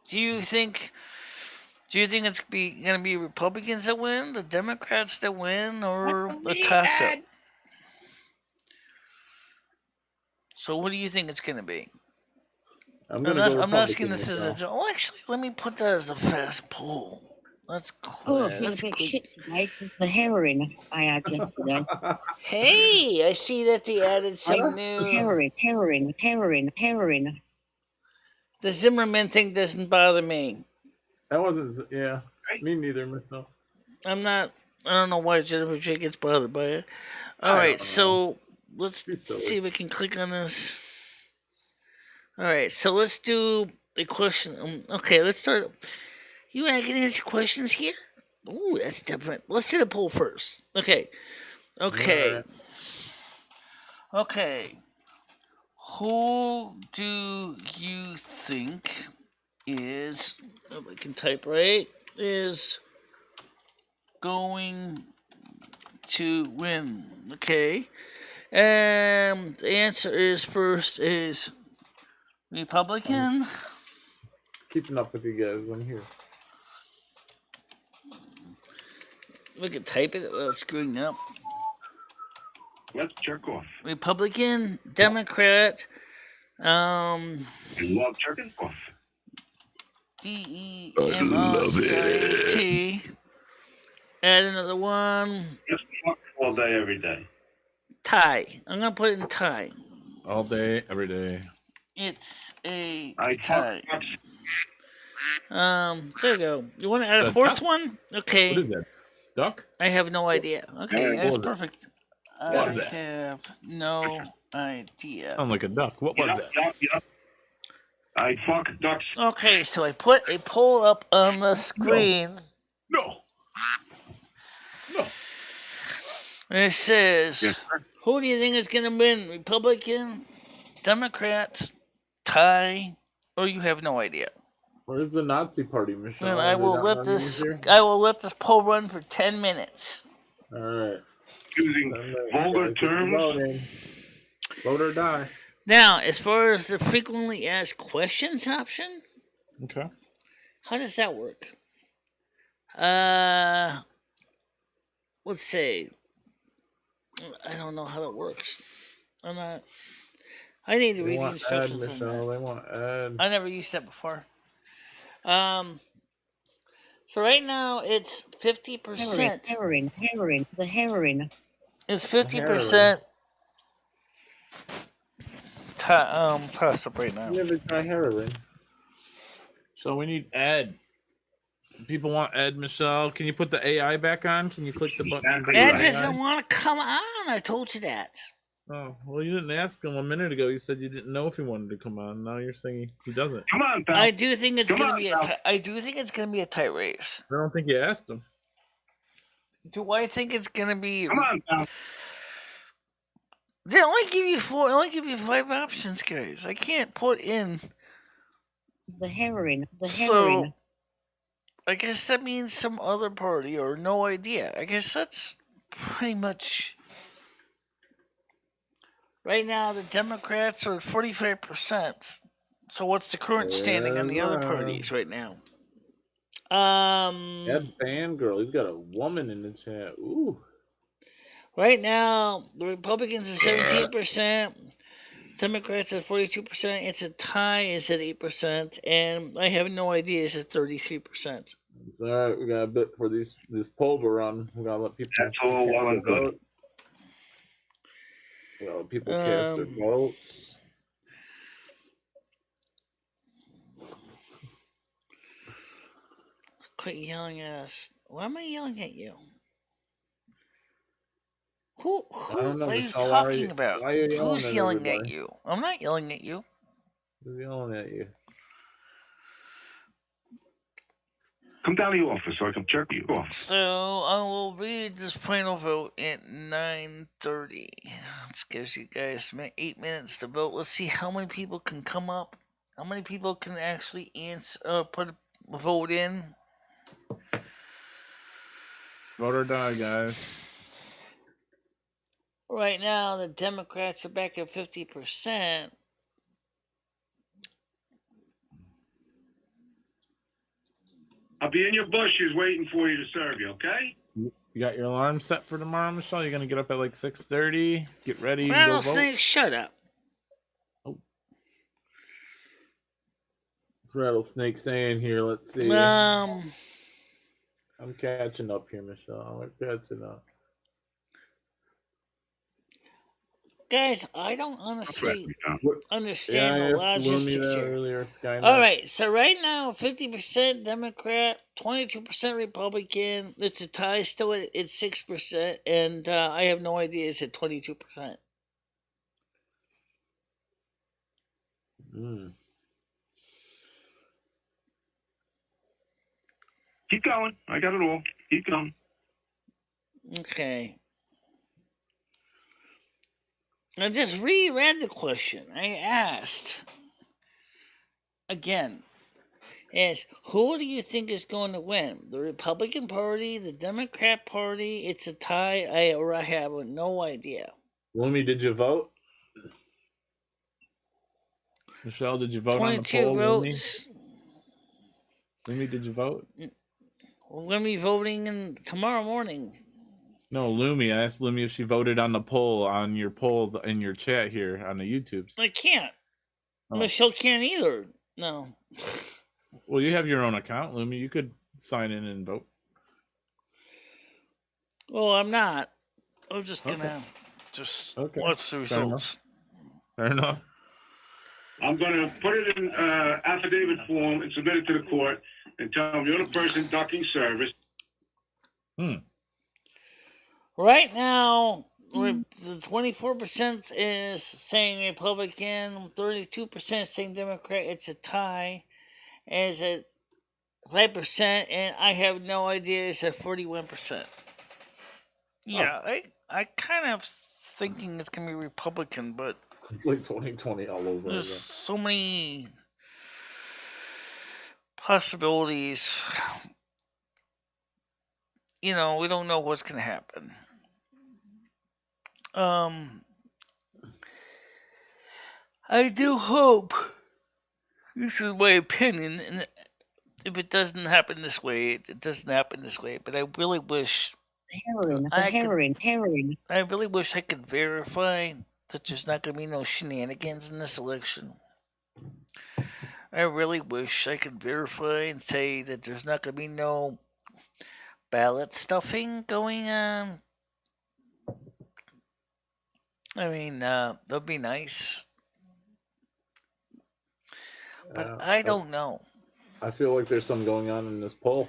Do you think it's going to be Republicans that win, the Democrats that win, or a toss-up? So, what do you think it's going to be? I'm not asking this as a joke. Oh, actually, let me put that as a fast poll. Let's Oh, I quit. feel a Let's bit quit. shit today because the heroin I had yesterday. Hey, I see that they added some new. Heroin. The Zimmerman thing doesn't bother me. That wasn't. Yeah, me neither, Michelle. I'm not. I don't know why Jennifer J gets bothered by it. All I right, don't know. so let's She's silly. see if we can click on this. All right, so let's do a question. Okay, let's start. You want to answer questions here? Ooh, that's different. Let's do the poll first. Okay. Alright. Okay. Who do you think is, oh, I can type right, is going to win? Okay. The answer is first is Republican. Keeping up with you guys. I'm here. We could type it without screwing up. Let's jerk off. Republican, Democrat, You love jerking off. DEMOCIT. Add another one. Just fuck all day, every day. Tie. I'm gonna put it in tie. All day, every day. It's a I tie. fuck. There you go. You want to add a fourth one? Okay. What is that? Duck? I have no idea. Okay, What that's was it? perfect. What is I that? have no idea. Sound like a duck. What was that? Yep. I fuck ducks. Okay, so I put a poll up on the screen. No. And it says, Yes, sir. who do you think is going to win? Republican, Democrats, tie, or you have no idea? Where's the Nazi party, Michelle? And I Are they will not let running this. here? I will let this poll run for 10 minutes. All right. Using vulgar terms. Vote or die. Now, as far as the frequently asked questions option, Okay. how does that work? Let's say. I don't know how that works. I'm not. I need to They read the want ad, instructions on Michelle. that. They want ad. I never used that before. So right now it's 50%. Heroin. It's 50% toss up right now. You never try heroin. So we need ad. People want ad, Michelle. Can you put the AI back on? Can you click the button? and bring Ed the AI? doesn't want to come on. I told you that. Oh, well, you didn't ask him a minute ago. You said you didn't know if he wanted to come on. Now you're saying he doesn't. Come on, pal. I do think it's Come gonna on, be pal. I do think it's gonna be a tight race. I don't think you asked him. Do I think it's gonna be? Come on, pal. They only give you 4. They only give you 5 options, guys. I can't put in. The heroin. So, I guess that means some other party or no idea. I guess that's pretty much. Right now, the Democrats are at 45%. So, what's the current standing on the other parties right now? Ed Fangirl. He's got a woman in the chat. Ooh. Right now, the Republicans are 17%, Democrats at 42%. It's a tie. It's at 8%, and I have no idea. It's at 33%. It's all right. We got a bit for this poll to run. We gotta let people. That's all well and good. vote. We gotta let people cast their votes. Quit yelling at us. Why am I yelling at you? Who I don't know, are you Michelle, why are talking you- about? why are you yelling Who's at yelling at everybody? you? I'm not yelling at you. Who's yelling at you? Come down to the office so I can jerk you off. So I will read this final vote at 9:30. This gives you guys 8 minutes to vote. Let's see how many people can come up. How many people can actually put a vote in? Vote or die, guys. Right now, the Democrats are back at 50%. I'll be in your bushes waiting for you to serve you, okay? You got your alarm set for tomorrow, Michelle? You're gonna get up at like 6:30. Get ready and go vote. Rattlesnake, shut up. What's Rattlesnake saying here? Let's see. I'm catching up here, Michelle. We're catching up. Guys, I don't honestly understand Yeah, the I asked Loomy logistics that here. earlier. All right, so right now, 50% Democrat, 22% Republican. It's a tie still at 6%, and I have no idea it's at 22%. Keep going. I got it all. Keep going. Okay. I just reread the question I asked. Again, is who do you think is going to win? The Republican Party, the Democrat Party? It's a tie. I have no idea. Loomy, did you vote? Michelle, did you vote on the 22 poll? votes. Loomy, did you vote? We're going to be voting tomorrow morning. No, Loomy. I asked Loomy if she voted on the poll in your chat here on the YouTube. I can't. Oh. Michelle can't either. No. Well, you have your own account, Loomy. You could sign in and vote. Well, I'm not. I'm just Okay. gonna watch the results. Fair enough. I'm going to put it in affidavit form and submit it to the court and tell them you're the person ducking service. Right now, the 24% is saying Republican, 32% saying Democrat. It's a tie. It's at 5%, and I have no idea. It's at 41%. Yeah, I kind of thinking it's gonna be Republican, but it's like 2020 all over. There's so many possibilities. We don't know what's gonna happen. I do hope, this is my opinion, and if it doesn't happen this way, it doesn't happen this way, but I really wish Heroin. I really wish I could verify that there's not going to be no shenanigans in this election. I really wish I could verify and say that there's not going to be no ballot stuffing going on. I mean, that'd be nice. But I don't know. I feel like there's something going on in this poll.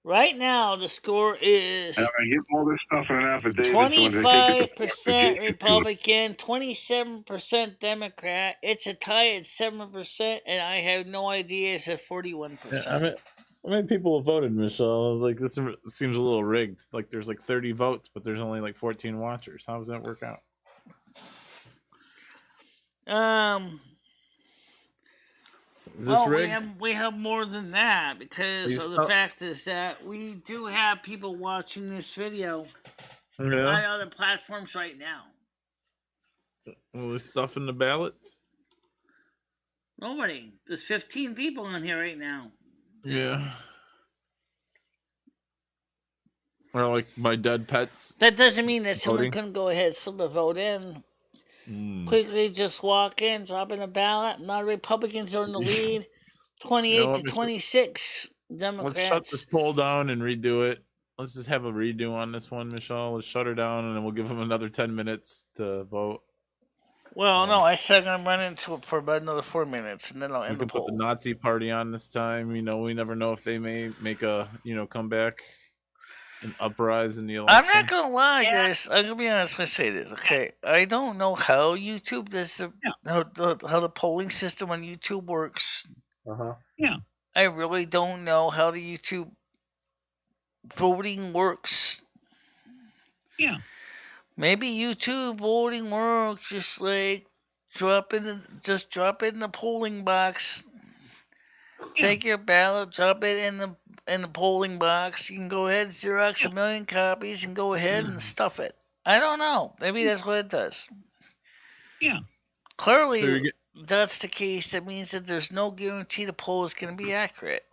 Right now, the score is And I get all this stuff in an affidavit. 25% Republican, 27% Democrat. It's a tie at 7%, and I have no idea. It's at 41%. Yeah, how many people have voted, Michelle? Like, this seems a little rigged. Like, there's like 30 votes, but there's only like 14 watchers. How does that work out? Is this rigged? We have more than that, because of the fact is that we do have people watching this video on other platforms right now. Well, there's stuff in the ballots? Nobody. There's 15 people on here right now. Yeah. Or like my dead pets. That doesn't mean that someone voting. couldn't go ahead and slip a vote in. Quickly just walk in, drop in a ballot. Now Republicans are in the lead. 28 to 26 Democrats. Let's shut this poll down and redo it. Let's just have a redo on this one, Michelle. Let's shut her down, and then we'll give them another 10 minutes to vote. Well, no, I said I'm running into it for about another 4 minutes, and then I'll end the poll. Put the Nazi party on this time. We never know if they may make a comeback, an uprising in the election. I'm not gonna lie, guys. I'm gonna be honest when I say this. Okay, I don't know how YouTube does how the polling system on YouTube works. Yeah. I really don't know how the YouTube voting works. Yeah. Maybe YouTube voting works just like drop it in the polling box. Take your ballot, drop it in the polling box. You can go ahead and Xerox a million copies and go ahead and stuff it. I don't know. Maybe that's what it does. Yeah. Clearly, that's the case. That means that there's no guarantee the poll is going to be accurate.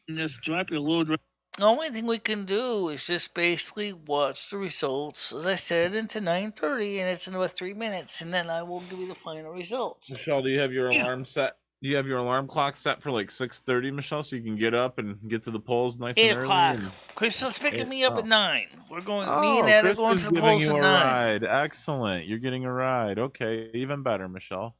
Just drop your load. The only thing we can do is just basically watch the results, as I said, into 9:30, and it's in about 3 minutes, and then I will give you the final results. Michelle, do you have your alarm set? You have your alarm clock set for like 6:30, Michelle, so you can get up and get to the polls nice 8 and early. o'clock. And... Crystal's picking me up Oh. at 9. We're going. Oh, me and Ed are going Krista's to the giving polls you at a 9. ride. Excellent. You're getting a ride. Okay, even better, Michelle.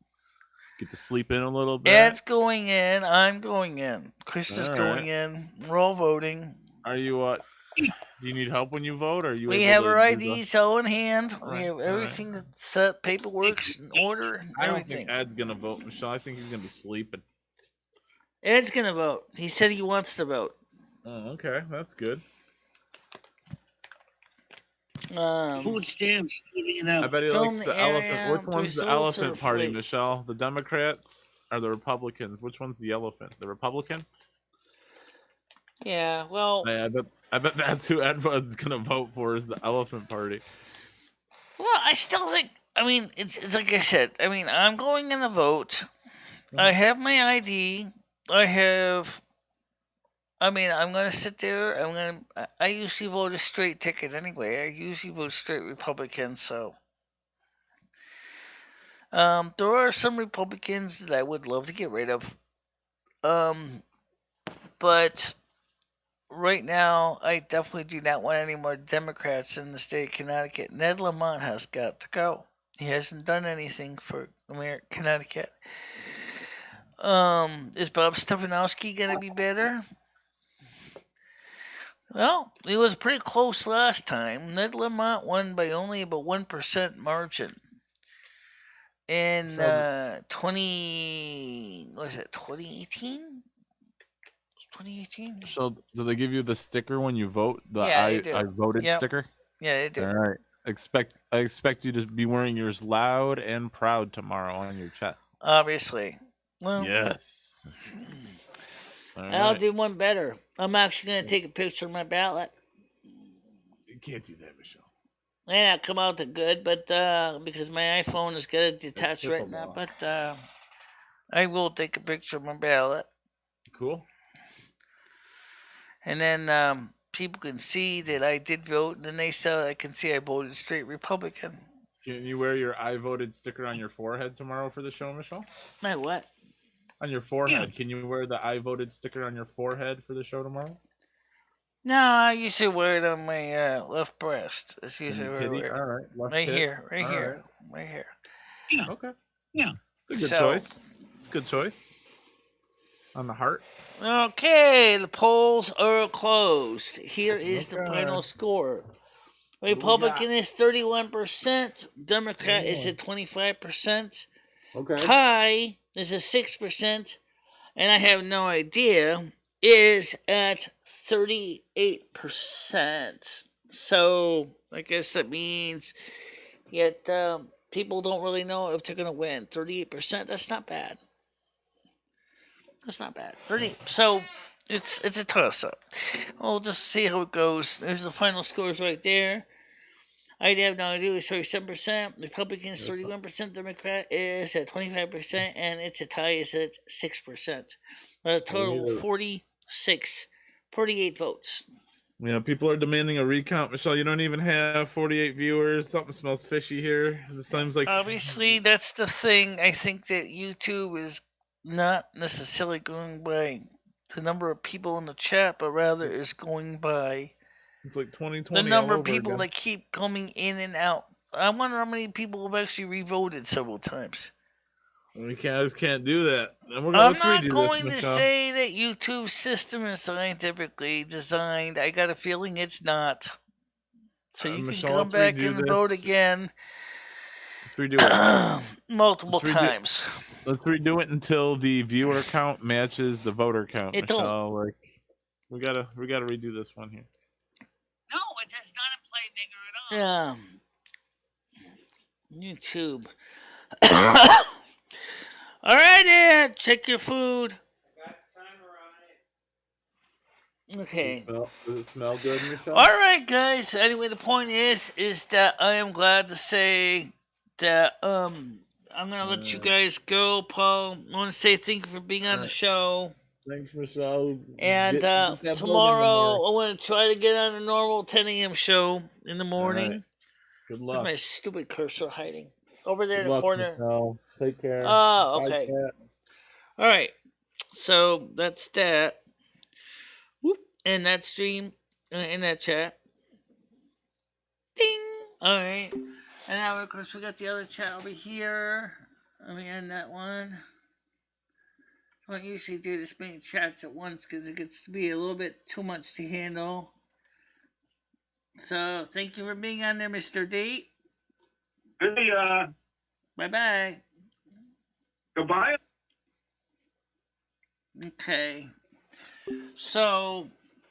Get to sleep in a little bit. Ed's going in. I'm going in. Krista's All going in. We're all voting. Are you do you need help when you vote? Or are you We able have to our do the- IDs all in hand. All We right, have all right. everything set, paperwork's in order, and I don't everything. think Ed's gonna vote, Michelle. I think he's gonna be sleeping. Ed's gonna vote. He said he wants to vote. Oh, okay, that's good. Food stamps, giving it I out. bet he Film likes the the elephant. area, Which one's the results are elephant party, free. Michelle? The Democrats or the Republicans? Which one's the elephant? The Republican? Yeah, well, I bet that's who Ed was gonna vote for is the elephant party. I still think. I mean, it's like I said. I mean, I'm going in to vote. I have my ID. I mean, I'm gonna sit there. I usually vote a straight ticket anyway. I usually vote straight Republican. So, there are some Republicans that I would love to get rid of. But right now, I definitely do not want any more Democrats in the state of Connecticut. Ned Lamont has got to go. He hasn't done anything for Connecticut. Is Bob Stefanowski gonna be better? Well, it was pretty close last time. Ned Lamont won by only about 1% margin. In 2018? 2018? So, do they give you the sticker when you vote? The Yeah, they do. I voted Yep. sticker. Yeah, they do. All right. I expect you to be wearing yours loud and proud tomorrow on your chest. Obviously. Well, Yes. All I'll right. do one better. I'm actually going to take a picture of my ballot. You can't do that, Michelle. May not come out that good, but because my iPhone is got a detached retina, but I will take a picture of my ballot. Cool. And then people can see that I did vote, and then I can see I voted straight Republican. Can you wear your I voted sticker on your forehead tomorrow for the show, Michelle? My what? On your forehead. Can you wear the I voted sticker on your forehead for the show tomorrow? No, I usually wear it on my left breast. That's usually where I Titty? wear it. All right. Left Right tit. here, right All here, right here. Yeah. Okay. Yeah. It's a good So- choice. It's a good choice. On the heart. Okay, the polls are closed. Here is the Okay. final score. Republican is 31%. Democrat is at 25%. Okay. Tie is at 6%. And I have no idea is at 38%. So I guess that means yet people don't really know if they're going to win. 38%, that's not bad. That's not bad. 30. So it's a toss up. We'll just see how it goes. There's the final scores right there. I have no idea. It's 37%. Republicans 31%. Democrat is at 25%, and it's a tie is at 6%. A total of 48 votes. You know, people are demanding a recount. Michelle, you don't even have 48 viewers. Something smells fishy here. It seems like Obviously, that's the thing. I think that YouTube is not necessarily going by the number of people in the chat, but rather is going by it's like 2020. the number all of over people again. that keep coming in and out. I wonder how many people have actually re-voted several times. I just can't do that. And we're I'm let's not redo going this, to Michelle. say that YouTube's system is scientifically designed. I got a feeling it's not. So you can Michelle, come let's back redo and vote this. again Let's redo it. multiple Let's redo- times. Let's redo it until the viewer count matches the voter count, It don't. Michelle. Like we gotta redo this one here. No, it does not apply nigger at all. Yeah. YouTube. All right, Ed. Check your food. Okay. Does it smell good, Michelle? All right, guys. Anyway, the point is that I am glad to say that I'm gonna let you guys go. Paul, I want to say thank you for being on the show. Thanks, Michelle. And Get that tomorrow I want to try to get on a normal 10 a.m. show in the morning. right. Good Where's luck. my stupid cursor hiding? Over there in Good the luck, corner. Michelle. Take care. Oh, Bye, okay. Kat. All right, so that's that. Whoop, and that stream, in that chat. Ding. All right, and now of course we got the other chat over here. Let me end that one. I don't usually do this many chats at once because it gets to be a little bit too much to handle. So thank you for being on there, Mr. D. Hey, Bye-bye. goodbye. Okay. So,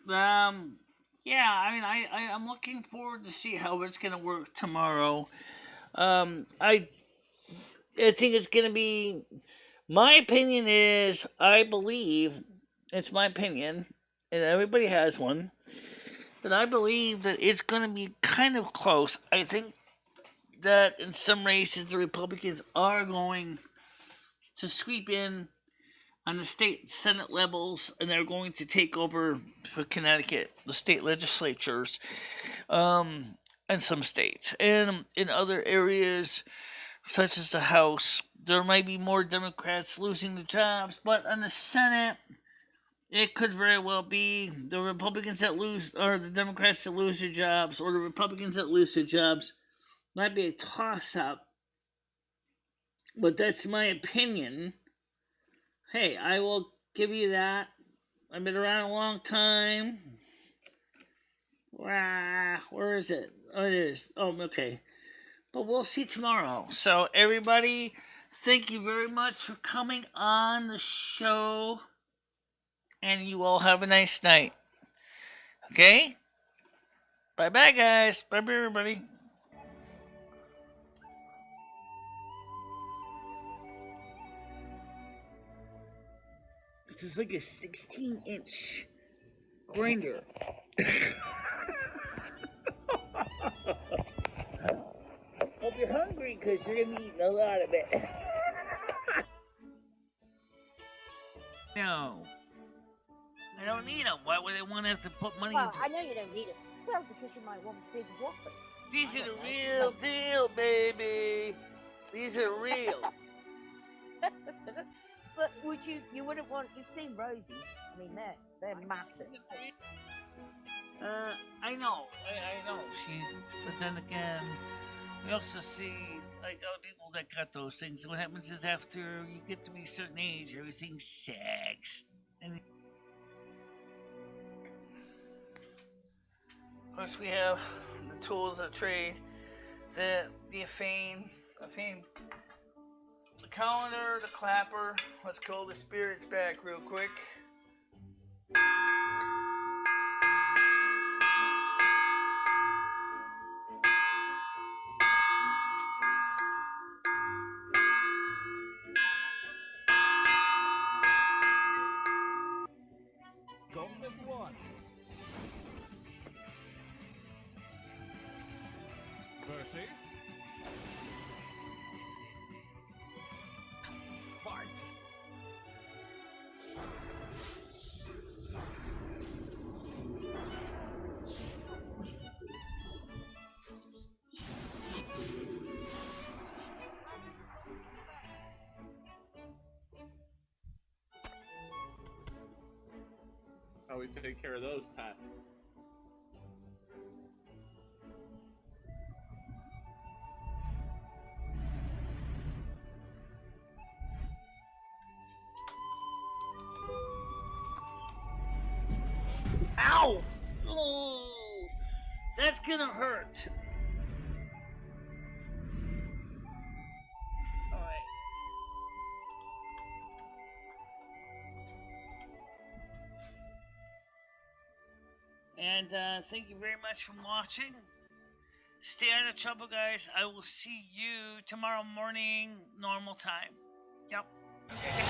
yeah, I mean, I'm looking forward to see how it's going to work tomorrow. I think it's going to be, my opinion is, I believe, it's my opinion, and everybody has one, but I believe that it's going to be kind of close. I think that in some races the Republicans are going to sweep in on the state Senate levels, and they're going to take over for Connecticut, the state legislatures, in some states. And in other areas, such as the House, there might be more Democrats losing the jobs, but in the Senate, it could very well be the Republicans that lose, or the Democrats that lose their jobs, or the Republicans that lose their jobs. Might be a toss-up, but that's my opinion. Hey, I will give you that. I've been around a long time. Where is it? Oh, it is. Oh, okay. But we'll see tomorrow. So, everybody, thank you very much for coming on the show. And you all have a nice night. Okay? Bye-bye, guys. Bye-bye, everybody. This is like a 16-inch grinder. Hope you're hungry because you're going to be eating a lot of it. No. I don't need them. Why would I want to have to put money Well, into I know you don't need it. Well, because you might want a big whopper. These are the real deal, baby. These are real. But you wouldn't want, you've seen Rosie's. I mean, they're massive. I know. I know. But then again, we also see, like, other people that got those things. What happens is after you get to be a certain age, everything sags. And of course, we have the tools of trade, the fame, the calendar, the clapper. Let's call the spirits back real quick. Golden one. Versus. Fight. That's how we take care of those pests. Ow! Oh, that's gonna hurt. Alright. And thank you very much for watching. Stay out of trouble, guys. I will see you tomorrow morning, normal time. Yep. Okay.